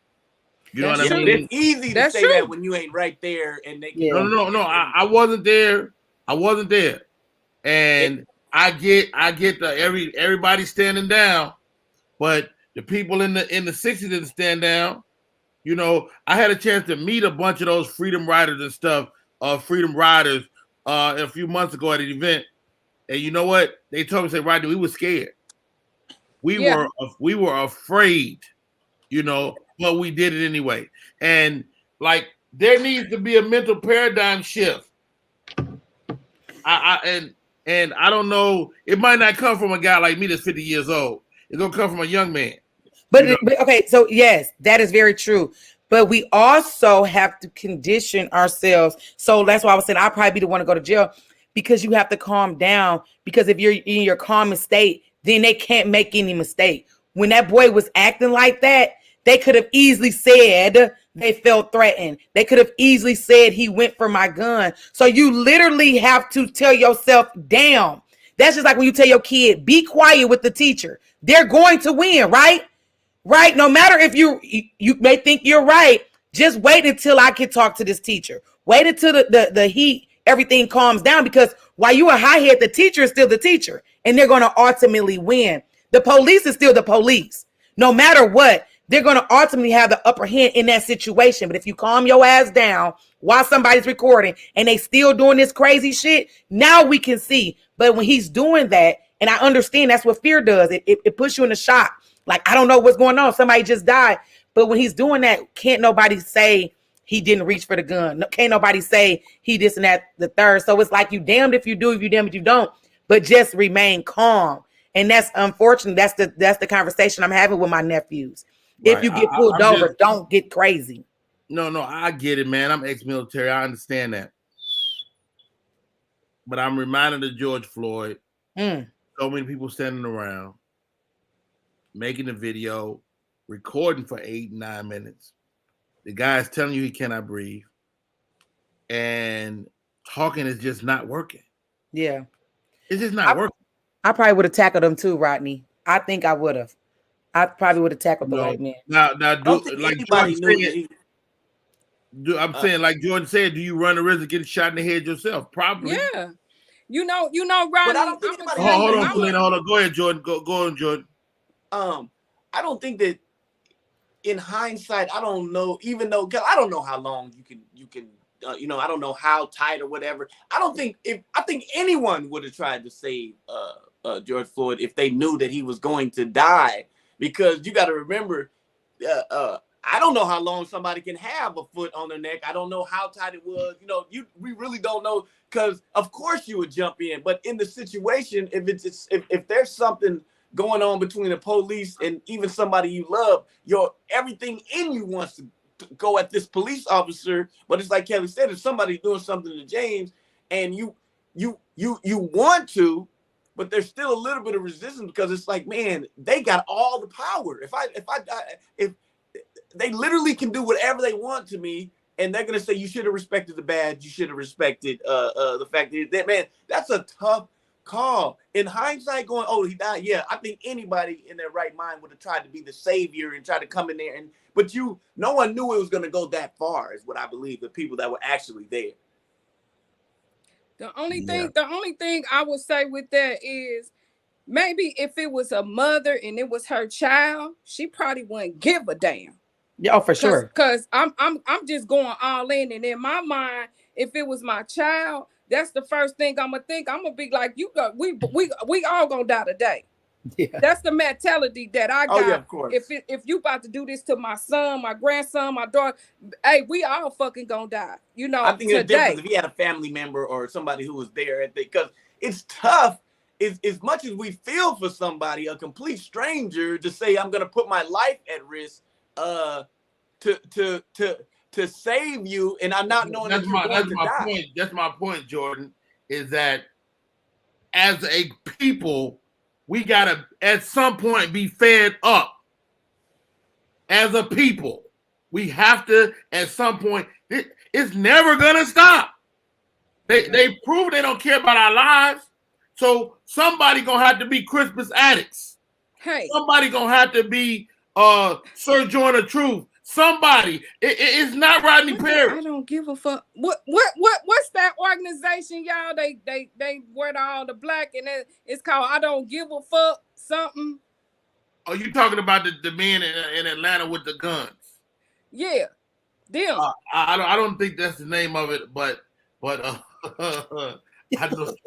You know what I mean? It's easy to say that when you ain't right there, and they can. No. I wasn't there. And I get the everybody standing down, but the people in the 60s didn't stand down. You know, I had a chance to meet a bunch of those freedom riders and stuff, freedom riders, a few months ago at an event. And you know what? They told me, say, Rodney, we were scared. We were afraid, you know, but we did it anyway. And like, there needs to be a mental paradigm shift. And I don't know, it might not come from a guy like me that's 50 years old. It's gonna come from a young man. But okay, so yes, that is very true. But we also have to condition ourselves. So that's why I was saying I'll probably be the one to go to jail, because you have to calm down. Because if you're in your calmest state, then they can't make any mistake. When that boy was acting like that, they could have easily said they felt threatened. They could have easily said he went for my gun. So you literally have to tell yourself, damn. That's just like when you tell your kid, be quiet with the teacher. They're going to win, right? Right? No matter if you may think you're right, just wait until I can talk to this teacher. Wait until the heat, everything calms down, because while you are high head, the teacher is still the teacher, and they're going to ultimately win. The police is still the police. No matter what, they're going to ultimately have the upper hand in that situation. But if you calm your ass down while somebody's recording and they still doing this crazy shit, now we can see. But when he's doing that, and I understand that's what fear does, it puts you in a shock. Like, I don't know what's going on. Somebody just died. But when he's doing that, can't nobody say he didn't reach for the gun. Can't nobody say he this and that, the third. So it's like you damned if you do, if you damned if you don't. But just remain calm. And that's unfortunate. That's the conversation I'm having with my nephews. Right. If you get pulled over, don't get crazy. No, I get it, man. I'm ex-military. I understand that. But I'm reminded of George Floyd. So many people standing around, making a video, recording for 8, 9 minutes. The guy's telling you he cannot breathe. And talking is just not working. Yeah. It's just not working. I probably would have tackled him too, Rodney. I think I would have. I probably would have tackled the white man. Now, like Jordan said, I'm saying, like Jordan said, do you run the risk of getting shot in the head yourself? Probably. Yeah. You know, Rodney. But I don't think hold on. Go ahead, Jordan. Go on, Jordan. I don't think that in hindsight, I don't know, even though, cause I don't know how long you can, I don't know how tight or whatever. I think anyone would have tried to save George Floyd if they knew that he was going to die, because you got to remember, I don't know how long somebody can have a foot on their neck. I don't know how tight it was. We really don't know, because of course you would jump in, but in the situation, if there's something going on between the police and even somebody you love, everything in you wants to go at this police officer. But it's like Kelly said, if somebody's doing something to James and you want to, but there's still a little bit of resistance, because it's like, man, they got all the power. If they literally can do whatever they want to me, and they're gonna say you should have respected the badge, you should have respected the fact that, man, that's a tough call. In hindsight, going, oh, he died. Yeah, I think anybody in their right mind would have tried to be the savior and try to come in there, but no one knew it was going to go that far, is what I believe, the people that were actually there. The only thing I would say with that is maybe if it was a mother and it was her child, she probably wouldn't give a damn. Yeah, for sure. Cause I'm just going all in, and in my mind, if it was my child, that's the first thing I'm gonna think. I'm gonna be like, we all gonna die today. Yeah. That's the mentality that I got. Oh, yeah, of course. If you about to do this to my son, my grandson, my daughter, hey, we all fucking gonna die. You know, I think it's different if he had a family member or somebody who was there because it's tough. As much as we feel for somebody, a complete stranger, to say I'm gonna put my life at risk to save you, and I'm not knowing that you're going to die. Point. That's my point, Jordan, is that as a people, we gotta at some point be fed up. As a people, we have to at some point. It's never gonna stop. They prove they don't care about our lives. So somebody gonna have to be Christmas addicts. Hey, somebody gonna have to be Sir Join the Truth. Somebody. It's not Rodney Perry. I don't give a fuck. What's that organization, y'all? They wear all the black, and it's called I Don't Give a Fuck something. Are you talking about the men in Atlanta with the guns? Yeah, them. I don't think that's the name of it, but I don't know.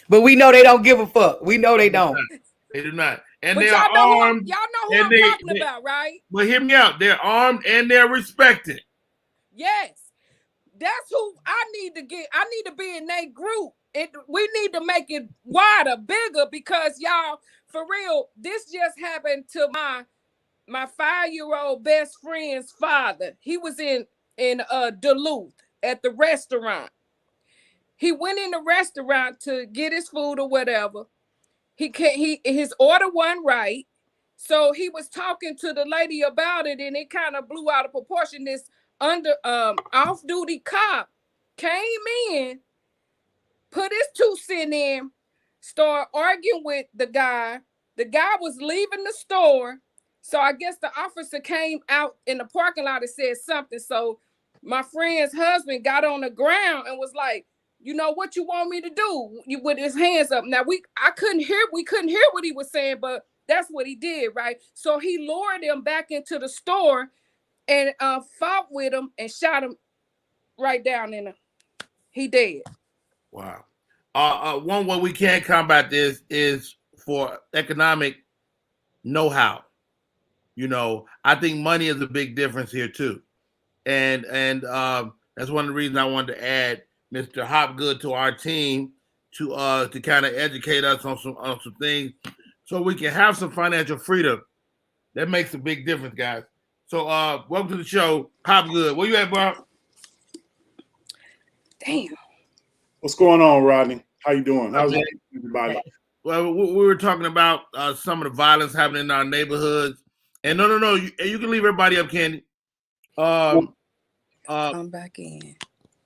But we know they don't give a fuck. We know they don't. They do not. And but they are armed. Y'all know who I'm talking about, right? But hear me out. They're armed and they're respected. Yes. That's who I need to get. I need to be in that group. We need to make it wider, bigger, because y'all, for real, this just happened to my 5-year-old best friend's father. He was in Duluth at the restaurant. He went in the restaurant to get his food or whatever. His order wasn't right. So he was talking to the lady about it, and it kind of blew out of proportion. This off-duty cop came in, put his 2 cents in, started arguing with the guy. The guy was leaving the store. So I guess the officer came out in the parking lot and said something. So my friend's husband got on the ground and was like, you know what you want me to do? With his hands up. Now we couldn't hear what he was saying, but that's what he did, right? So he lured him back into the store and fought with him and shot him right down in the. He dead. Wow. One way we can combat this is for economic know-how. You know, I think money is a big difference here too, and that's one of the reasons I wanted to add Mr. Hopgood to our team to kind of educate us on some things, so we can have some financial freedom. That makes a big difference, guys. So, welcome to the show, Hopgood. Where you at, bro? Damn. What's going on, Rodney? How you doing? How's everybody? Well, we were talking about some of the violence happening in our neighborhoods. And no, you can leave everybody up, Candy. Come back in.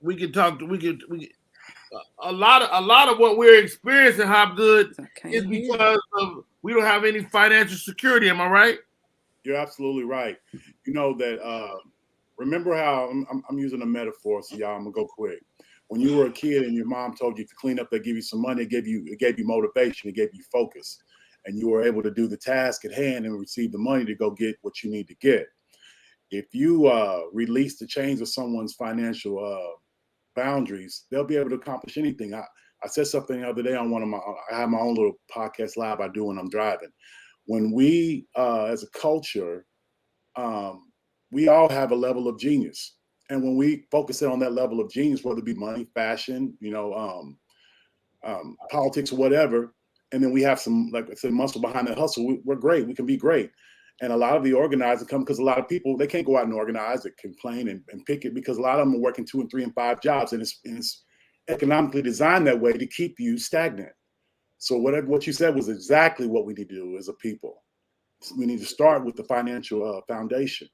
We can talk. A lot of what we're experiencing, Hopgood, is because we don't have any financial security. Am I right? You're absolutely right. You know that. Remember how I'm using a metaphor, so y'all, I'm gonna go quick. When you were a kid and your mom told you to clean up, they give you some money. It gave you motivation. It gave you focus, and you were able to do the task at hand and receive the money to go get what you need to get. If you release the chains of someone's financial boundaries, they'll be able to accomplish anything. I said something the other day on I have my own little podcast live I do when I'm driving. When we, as a culture, we all have a level of genius. And when we focus in on that level of genius, whether it be money, fashion, politics, or whatever, and then we have some, like I said, muscle behind that hustle, we're great. We can be great. And a lot of the organizers come because a lot of people, they can't go out and organize, they complain and picket because a lot of them are working 2 and 3 and 5 jobs, and it's economically designed that way to keep you stagnant. So what you said was exactly what we need to do as a people. We need to start with the financial foundation.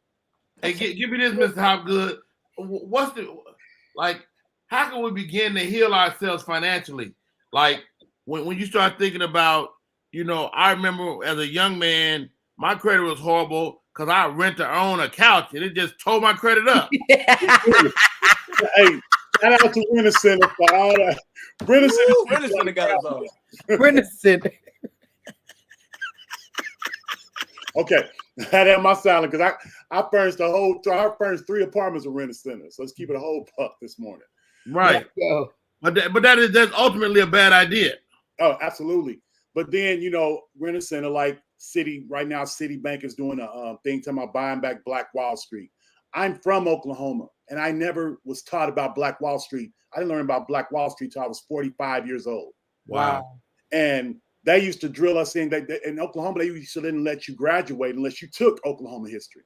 Hey, give me this, Mr. Hopgood. What's how can we begin to heal ourselves financially? Like when you start thinking about, I remember as a young man, my credit was horrible because I own a couch and it just tore my credit up. Hey, Shout out to Renner Center for all that. Renner Center got us all. Renner Center. Okay, I had that on my silent because I furnished I furnished 3 apartments with Renner Center. So let's keep it a whole buck this morning. Right. Go. But that's ultimately a bad idea. Oh, absolutely. But then, Renner Center, like right now, Citibank is doing a thing talking about buying back Black Wall Street. I'm from Oklahoma, and I never was taught about Black Wall Street. I didn't learn about Black Wall Street till I was 45 years old. Wow. And they used to drill us in. In Oklahoma, they used to didn't let you graduate unless you took Oklahoma history.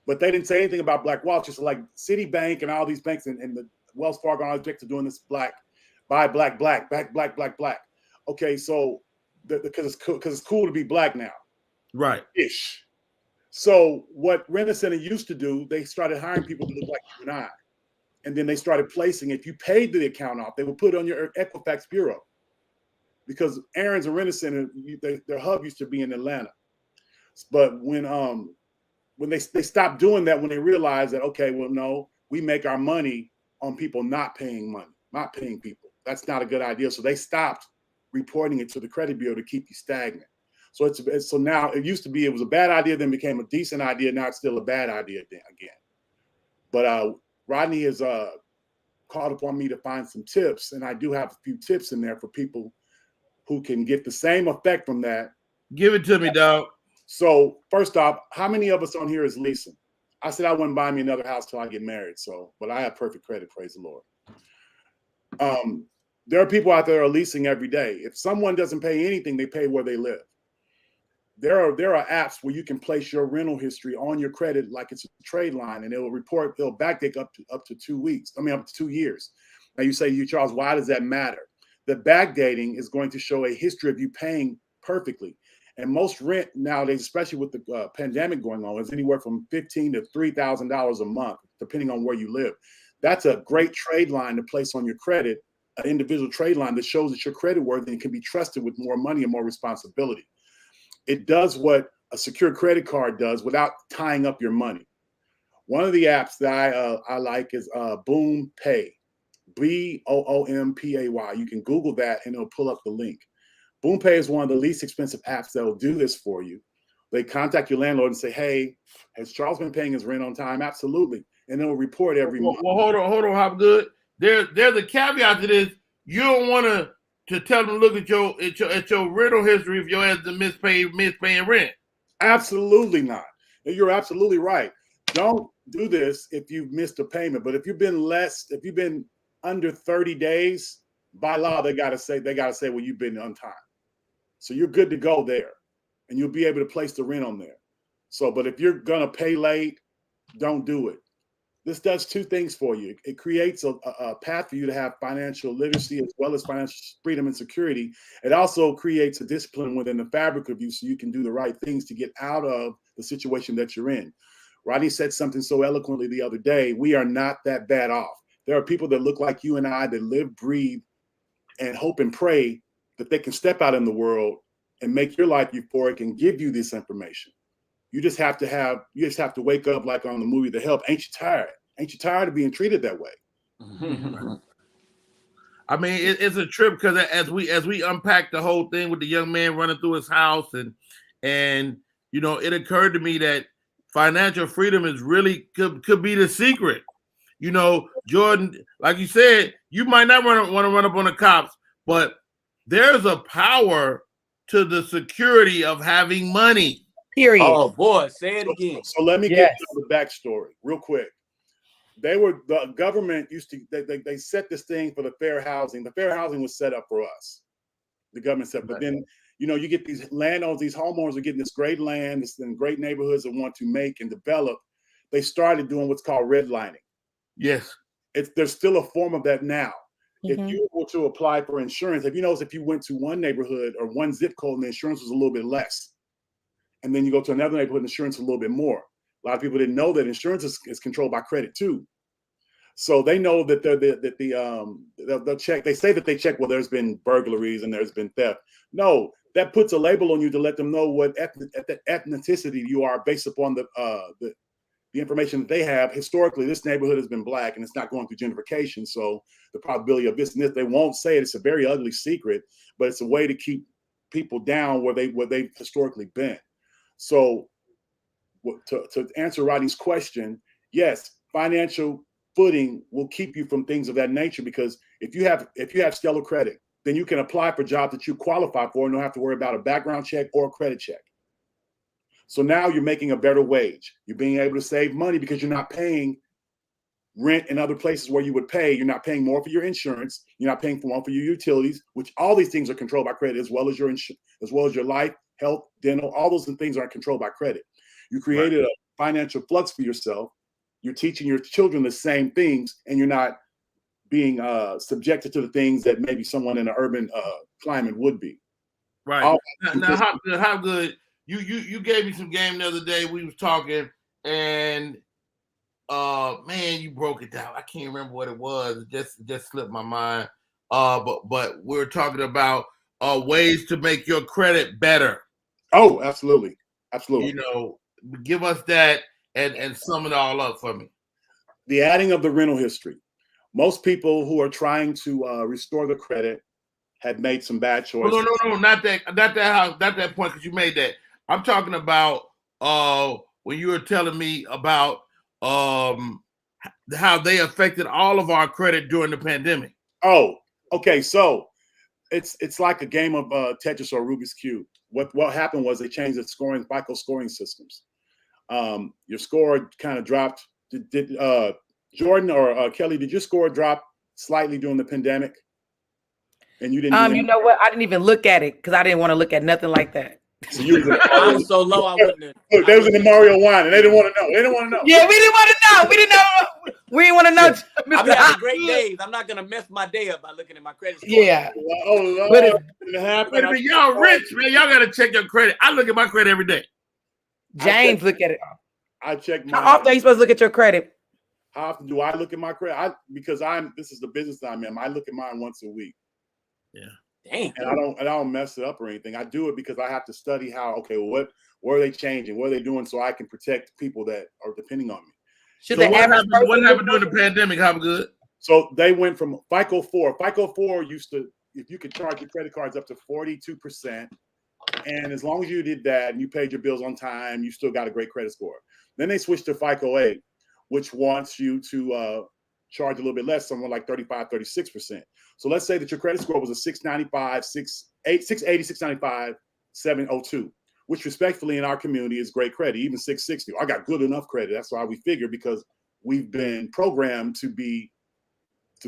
But they didn't say anything about Black Wall Street. So like Citibank and all these banks and the Wells Fargo and all these banks are doing this buy black. Okay, so because it's cool to be black now. Right. Ish. So what Renner Center used to do, they started hiring people to look like you and I. And then they started placing, if you paid the account off, they would put it on your Equifax bureau. Because Aaron's and Renner Center, their hub used to be in Atlanta. But when they stopped doing that, when they realized that, okay, well, no, we make our money on people not paying people. That's not a good idea. So they stopped reporting it to the credit bureau to keep you stagnant. So now it used to be it was a bad idea, then became a decent idea. Now it's still a bad idea again. But Rodney has called upon me to find some tips, and I do have a few tips in there for people who can get the same effect from that. Give it to me, dog. So first off, how many of us on here is leasing? I said I wouldn't buy me another house till I get married. But I have perfect credit, praise the Lord. There are people out there who are leasing every day. If someone doesn't pay anything, they pay where they live. There are apps where you can place your rental history on your credit like it's a trade line, and it'll backdate up to 2 weeks. Up to 2 years. Now you say, Charles, why does that matter? The backdating is going to show a history of you paying perfectly. And most rent nowadays, especially with the pandemic going on, is anywhere from $1,500 to $3,000 a month, depending on where you live. That's a great trade line to place on your credit, an individual trade line that shows that you're creditworthy and can be trusted with more money and more responsibility. It does what a secure credit card does without tying up your money. One of the apps that I like is Boom Pay, BOOMPAY. You can Google that and it'll pull up the link. Boom Pay is one of the least expensive apps that will do this for you. They contact your landlord and say, hey, has Charles been paying his rent on time? Absolutely. And they'll report every month. Well, hold on, Hopgood. There's a caveat to this. You don't want to tell them to look at your rental history if your ass is mispaying rent. Absolutely not. You're absolutely right. Don't do this if you've missed a payment. But if you've been under 30 days, by law, they gotta say, well, you've been on time. So you're good to go there. And you'll be able to place the rent on there. So, but if you're gonna pay late, don't do it. This does 2 things for you. It creates a path for you to have financial literacy as well as financial freedom and security. It also creates a discipline within the fabric of you so you can do the right things to get out of the situation that you're in. Rodney said something so eloquently the other day. We are not that bad off. There are people that look like you and I that live, breathe, and hope and pray that they can step out in the world and make your life euphoric and give you this information. You just have to wake up like on the movie The Help. Ain't you tired? Ain't you tired of being treated that way? I mean, it's a trip because as we unpack the whole thing with the young man running through his house and it occurred to me that financial freedom is really could be the secret. Jordan, like you said, you might not want to run up on the cops, but there's a power to the security of having money. Period. Oh boy, say it again. So let me get to the backstory real quick. The government used to they set this thing for the fair housing. The fair housing was set up for us. The government set, but then you get these landowners, these homeowners are getting this great land, this in great neighborhoods that want to make and develop. They started doing what's called redlining. Yes, there's still a form of that now. Mm-hmm. If you were to apply for insurance, if you went to one neighborhood or one zip code and the insurance was a little bit less, and then you go to another neighborhood and insurance is a little bit more. A lot of people didn't know that insurance is controlled by credit too. So they know that they'll check. They say that they check. Well, there's been burglaries and there's been theft. No, that puts a label on you to let them know what ethnicity you are based upon the information that they have, historically, this neighborhood has been black and it's not going through gentrification. So the probability of this and this, they won't say it. It's a very ugly secret, but it's a way to keep people down where they've historically been. So to answer Rodney's question, yes, financial footing will keep you from things of that nature, because if you have stellar credit, then you can apply for jobs that you qualify for and don't have to worry about a background check or a credit check. So now you're making a better wage. You're being able to save money because you're not paying rent in other places where you would pay. You're not paying more for your insurance. You're not paying more for your utilities, which all these things are controlled by credit, as well as your life, health, dental. All those things are controlled by credit. You created a financial flux for yourself. You're teaching your children the same things, and you're not being subjected to the things that maybe someone in an urban climate would be. Right. Now how good? You gave me some game the other day. We was talking, and man, you broke it down. I can't remember what it was. It just slipped my mind. But we're talking about ways to make your credit better. Oh, absolutely. Absolutely. You know, give us that and sum it all up for me. The adding of the rental history. Most people who are trying to restore the credit have made some bad choices. No, not that point, because you made that. I'm talking about when you were telling me about how they affected all of our credit during the pandemic. Oh, okay. So it's like a game of Tetris or Rubik's Cube. What happened was they changed the FICO scoring systems. Your score kind of dropped. Did Jordan or Kelly, did your score drop slightly during the pandemic? And you didn't. You know what? I didn't even look at it because I didn't want to look at nothing like that. So I was so low, I wouldn't have. Look, they was in the Mario wine, and they didn't want to know. They didn't want to know. Yeah, we didn't want to know. We didn't know. We didn't want to know. I'm having great days. I'm not gonna mess my day up by looking at my credit score. Yeah. Oh, But it happened. Y'all rich, man. Y'all gotta check your credit. I look at my credit every day. James, look at it. I check. How often are you supposed to look at your credit? How often do I look at my credit? Because this is the business I'm in. I look at mine once a week. Yeah. Damn. And I don't mess it up or anything. I do it because I have to study what are they changing? What are they doing so I can protect people that are depending on me. Should So the average person what happened during the pandemic? How good? So they went from FICO 4. FICO 4 used to, if you could charge your credit cards up to 42%, and as long as you did that and you paid your bills on time, you still got a great credit score. Then they switched to FICO 8, which wants you to charge a little bit less, somewhere like 35, 36%. So let's say that your credit score was a 695, 680, 695, 702, which respectfully in our community is great credit, even 660. I got good enough credit. That's why we figure, because we've been programmed to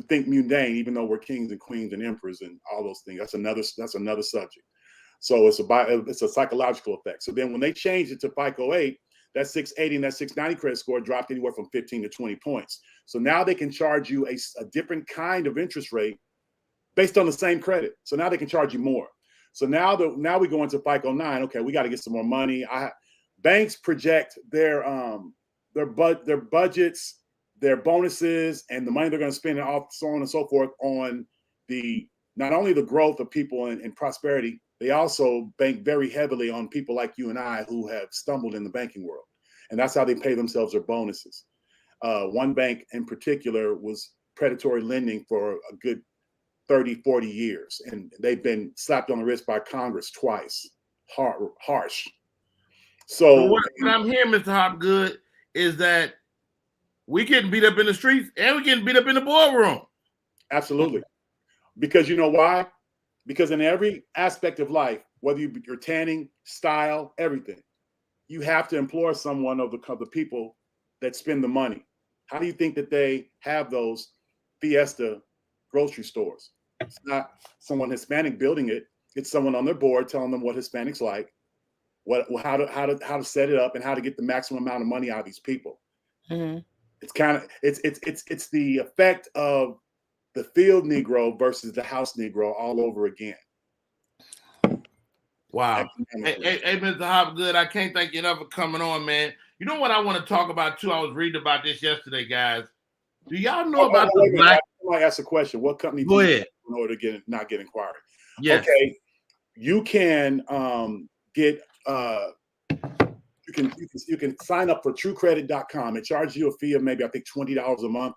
think mundane, even though we're kings and queens and emperors and all those things. That's another subject. So it's a psychological effect. So then when they changed it to FICO 8, that 680 and that 690 credit score dropped anywhere from 15 to 20 points. So now they can charge you a different kind of interest rate based on the same credit. So now they can charge you more. So now we go into FICO 9. Okay, we got to get some more money. Banks project their budgets, their bonuses, and the money they're going to spend, and so on and so forth, on not only the growth of people and prosperity. They also bank very heavily on people like you and I who have stumbled in the banking world. And that's how they pay themselves their bonuses. One bank in particular was predatory lending for a good 30, 40 years. And they've been slapped on the wrist by Congress twice. Harsh. So what I'm hearing, Mr. Hopgood, is that we getting beat up in the streets and we getting beat up in the boardroom. Absolutely. Because you know why? Because in every aspect of life, whether you're tanning, style, everything, you have to employ someone of the people that spend the money. How do you think that they have those Fiesta grocery stores? It's not someone Hispanic building it. It's someone on their board telling them what Hispanics like, how to set it up, and how to get the maximum amount of money out of these people. Mm-hmm. It's the effect of the field Negro versus the house Negro all over again. Wow. Hey, Mr. Hopgood, I can't thank you enough for coming on, man. You know what I want to talk about too? I was reading about this yesterday, guys. Do y'all know about the black? I ask a question. What company do you have in order to not get inquiry? Yes. Okay. You can get You can sign up for TrueCredit.com. It charges you a fee of maybe I think $20 a month.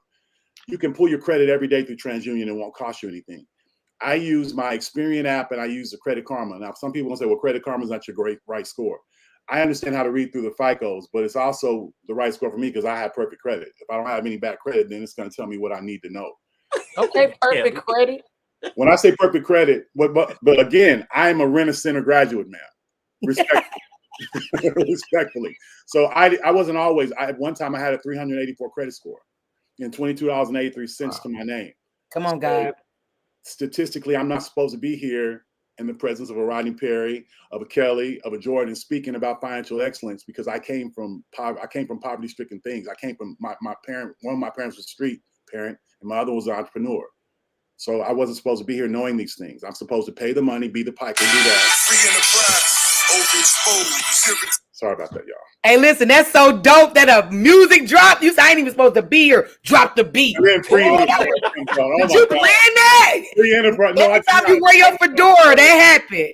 You can pull your credit every day through TransUnion. It won't cost you anything. I use my Experian app and I use the Credit Karma. Now, some people will say, well, Credit Karma is not your right score. I understand how to read through the FICOs, but it's also the right score for me because I have perfect credit. If I don't have any bad credit, then it's going to tell me what I need to know. Okay, perfect credit. When I say perfect credit, but again, I'm a Rent-A-Center graduate, man. Respectfully. So I wasn't always. At one time I had a 384 credit score and $22.83 to my name. Come on, God. Statistically, I'm not supposed to be here in the presence of a Rodney Perry, of a Kelly, of a Jordan, speaking about financial excellence because I came from poverty-stricken things. I came from my parent. One of my parents was a street parent, and my other was an entrepreneur. So I wasn't supposed to be here knowing these things. I'm supposed to pay the money, be the piker, do that. Sorry about that, y'all. Hey, listen, that's so dope that a music drop. You say I ain't even supposed to be here. Drop the beat. And then free Did you plan that? Free Enterprise. No, every time you wear your fedora, that happened.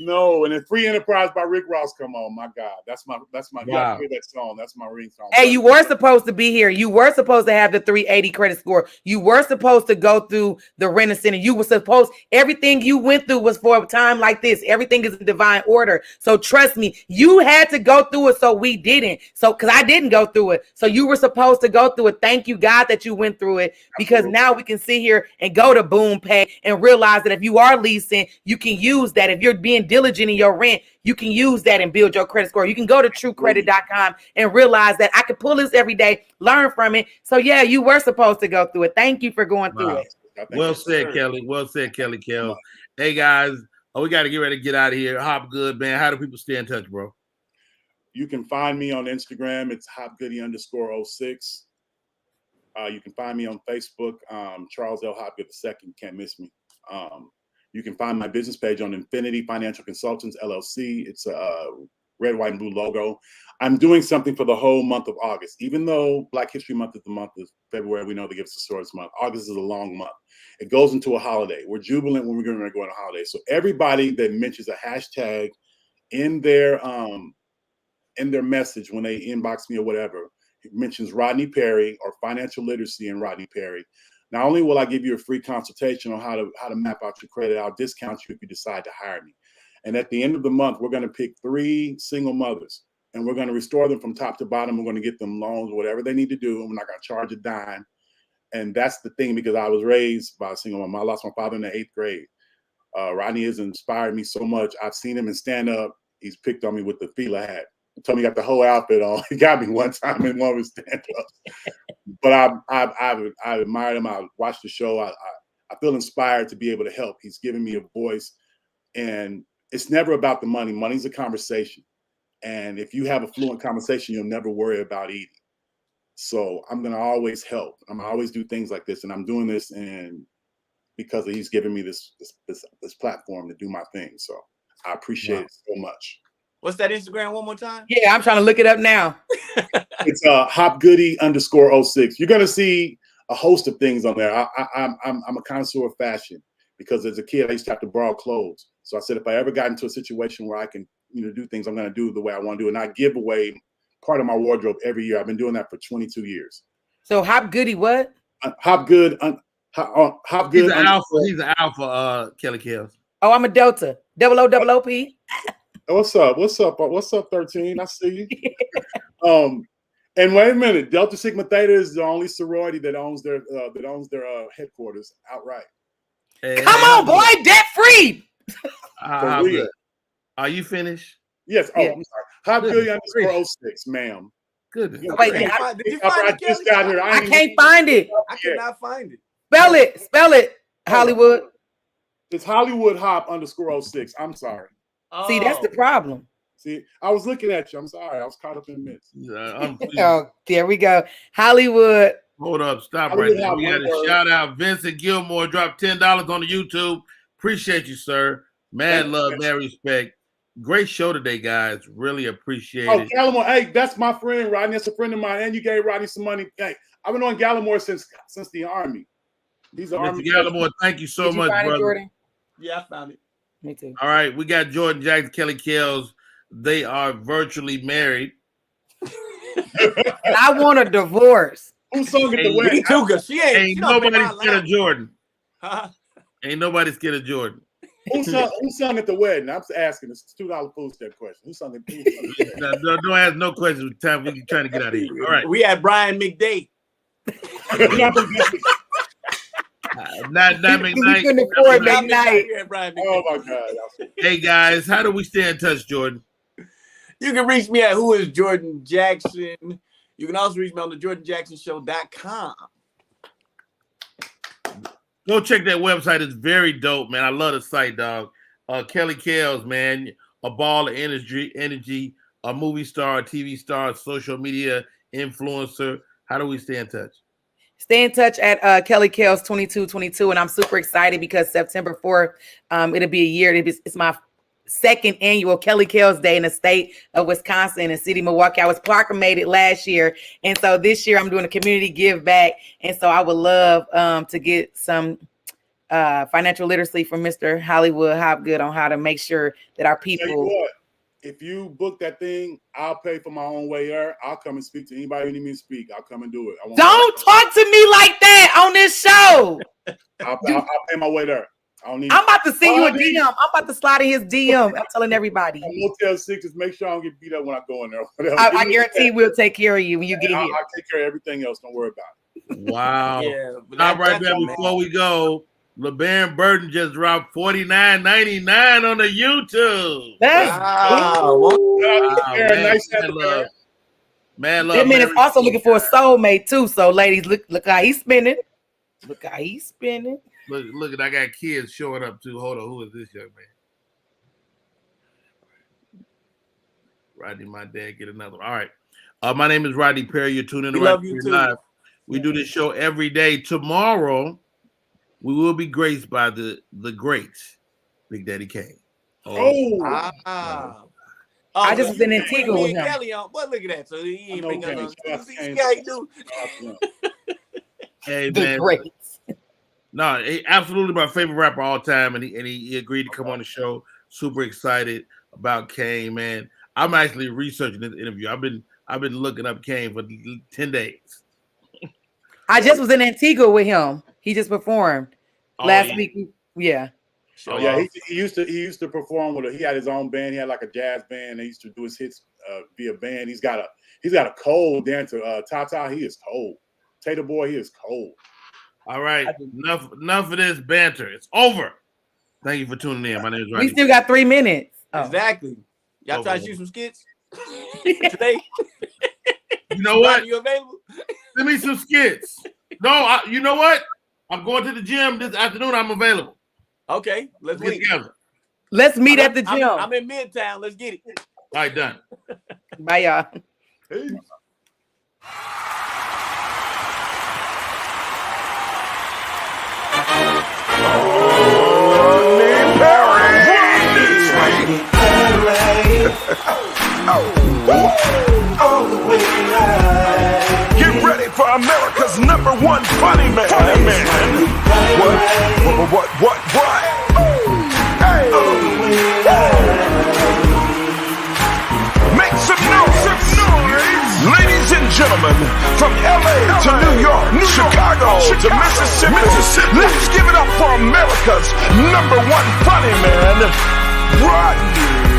No, and then Free Enterprise by Rick Ross come on. My God, that's my Wow. hear that song. That's my ringtone. Hey, you were supposed to be here. You were supposed to have the 380 credit score. You were supposed to go through the Rent-A-Center. You were supposed, everything you went through was for a time like this. Everything is in divine order. So trust me, you had to go through it, so we didn't. So, because I didn't go through it. So you were supposed to go through it. Thank you, God, that you went through it, because now we can sit here and go to Boom Pay and realize that if you are leasing, you can use that. If you're being diligent in your rent, you can use that and build your credit score. You can go to TrueCredit.com and realize that I can pull this every day, learn from it. So yeah, you were supposed to go through it. Thank you for going through it. Well said, Kelly. Well said, Kelly Kells. Hey guys, we got to get ready to get out of here. Hop Good, man. How do people stay in touch, bro? You can find me on Instagram. It's hopgoody_06. You can find me on Facebook, Charles L. Hopgood II. Can't miss me. You can find my business page on Infinity Financial Consultants, LLC. It's a red, white, and blue logo. I'm doing something for the whole month of August. Even though Black History Month is the month of February, we know they give us the shortest month. August is a long month. It goes into a holiday. We're jubilant when we're going to go on a holiday. So everybody that mentions a hashtag in their message when they inbox me or whatever, it mentions Rodney Perry or financial literacy and Rodney Perry. Not only will I give you a free consultation on how to map out your credit, I'll discount you if you decide to hire me. And at the end of the month, we're going to pick 3 single mothers, and we're going to restore them from top to bottom. We're going to get them loans, whatever they need to do, and we're not going to charge a dime. And that's the thing, because I was raised by a single mom. I lost my father in the 8th grade. Rodney has inspired me so much. I've seen him in stand-up. He's picked on me with the Fila hat. He told me he got the whole outfit on. He got me one time in one of his stand-ups. But I've admired him. I watched the show. I feel inspired to be able to help. He's given me a voice, and it's never about the money. Money's a conversation, and if you have a fluent conversation, you'll never worry about eating. So I'm gonna always help. I'm gonna always do things like this, and I'm doing this, and because he's given me this platform to do my thing. So I appreciate it so much. What's that Instagram one more time? Yeah, I'm trying to look it up now. It's hopgoody_06. You're gonna see a host of things on there. I'm a connoisseur of fashion, because as a kid I used to have to borrow clothes. So I said if I ever got into a situation where I can do things, I'm gonna do the way I want to do it. And I give away part of my wardrobe every year. I've been doing that for 22 years. So Hopgoody what? Hopgood. He's an alpha. He's an alpha. Kelly Kells. Oh, I'm a Delta. OOOOP. What's up? What's up? What's up, 13? I see you. And wait a minute, Delta Sigma Theta is the only sorority that owns their headquarters outright. Hey, Come on, boy, debt free. For real. Are you finished? Yes. Oh, I'm sorry. Hopgoody_06, ma'am. Good. Wait, Did you find it, just got here. I can't find it. I cannot find it. Spell it. Hollywood. It's Hollywood Hop_06. I'm sorry. See, that's the problem. See, I was looking at you. I'm sorry. I was caught up in minutes. Oh, there we go. Hollywood. Hold up. Stop Hollywood right there. We got to shout out Vincent Gilmore. Dropped $10 on the YouTube. Appreciate you, sir. Mad love, mad respect. Great show today, guys. Really appreciate it. Gallimore. Hey, that's my friend, Rodney. That's a friend of mine. And you gave Rodney some money. Hey, I've been on Gallimore since the Army. He's an Army. Gallimore, thank you so much, brother. Jordan? Yeah, I found it. Me too. All right, we got Jordan Jackson, Kelly Kells. they are virtually married. And I want a divorce. Who sung at the wedding? Me too, cause she Ain't nobody scared of Jordan. Huh? Ain't nobody scared of Jordan. Who sung at the wedding? I'm just asking. It's a $2 food stamp question. Who sung at the wedding? No, don't ask no questions. Time we trying to get out of here. All right. We had Brian McDay. Not McKnight. couldn't afford McKnight. Oh my God. Hey guys, how do we stay in touch, Jordan? You can reach me at Who Is Jordan Jackson. You can also reach me on the JordanJacksonShow.com. Go check that website. It's very dope, man. I love the site, dog. Kelly Kales, man, a ball of energy, a movie star, a TV star, social media influencer. How do we stay in touch? Stay in touch at Kelly Kales 2222, and I'm super excited because September 4th, it'll be a year. It's my second annual Kelly Kales Day in the state of Wisconsin and city of Milwaukee. I was proclamated last year, and so this year I'm doing a community give back, and so I would love to get some financial literacy from Mr. Hollywood Hopgood on how to make sure that our people. If you book that thing, I'll pay for my own way there. I'll come and speak to anybody who need me to speak. I'll come and do it. Don't talk to me like that on this show. I'll pay my way there. I'm about to send you a DM. I'm about to slide in his DM. I'm telling everybody. Motel 6, just make sure I don't get beat up when I go in there. I guarantee we'll take care of you when you get here. I'll take care of everything else. Don't worry about it. Wow. Yeah, Stop right there before we go. LeBaron Burton just dropped $49.99 on the YouTube. That's nice love. Man, love. That man is also looking for a soulmate too. So, ladies, look how he's spending. Look how he's spending. Look, I got kids showing up too. Hold on, who is this young man? Rodney, my dad, get another one. All right. My name is Rodney Perry. You're tuning in right here live. We do this show every day. Tomorrow, we will be graced by the great Big Daddy Kane. I just was in Antigua with him. Kelly on. But look at that. So he ain't bring us on. See how he do. Hey man, great. No, he absolutely my favorite rapper all time, and he agreed to come on the show. Super excited about Kane, man. I'm actually researching this interview. I've been looking up Kane for 10 days. I just was in Antigua with him. He just performed last week. Yeah. Oh yeah, he used to perform with he had his own band. He had like a jazz band. He used to do his hits via band. He's got a cold dancer. Tata, he is cold. Tater Boy, he is cold. All right, enough of this banter. It's over. Thank you for tuning in. My name is Rodney. We still got 3 minutes. Exactly. Y'all trying to shoot some skits today? You know what? You available? Send me some skits. No, you know what? I'm going to the gym this afternoon. I'm available. Okay, let's get together. Let's meet at the gym. I'm in Midtown. Let's get it. All right, done. Bye, y'all. Peace. Get ready for America's #1 funny man. What? Hey. Make some noise. Ladies and gentlemen, from LA to New York, Chicago to Mississippi, let's give it up for America's #1 funny man, Rodney.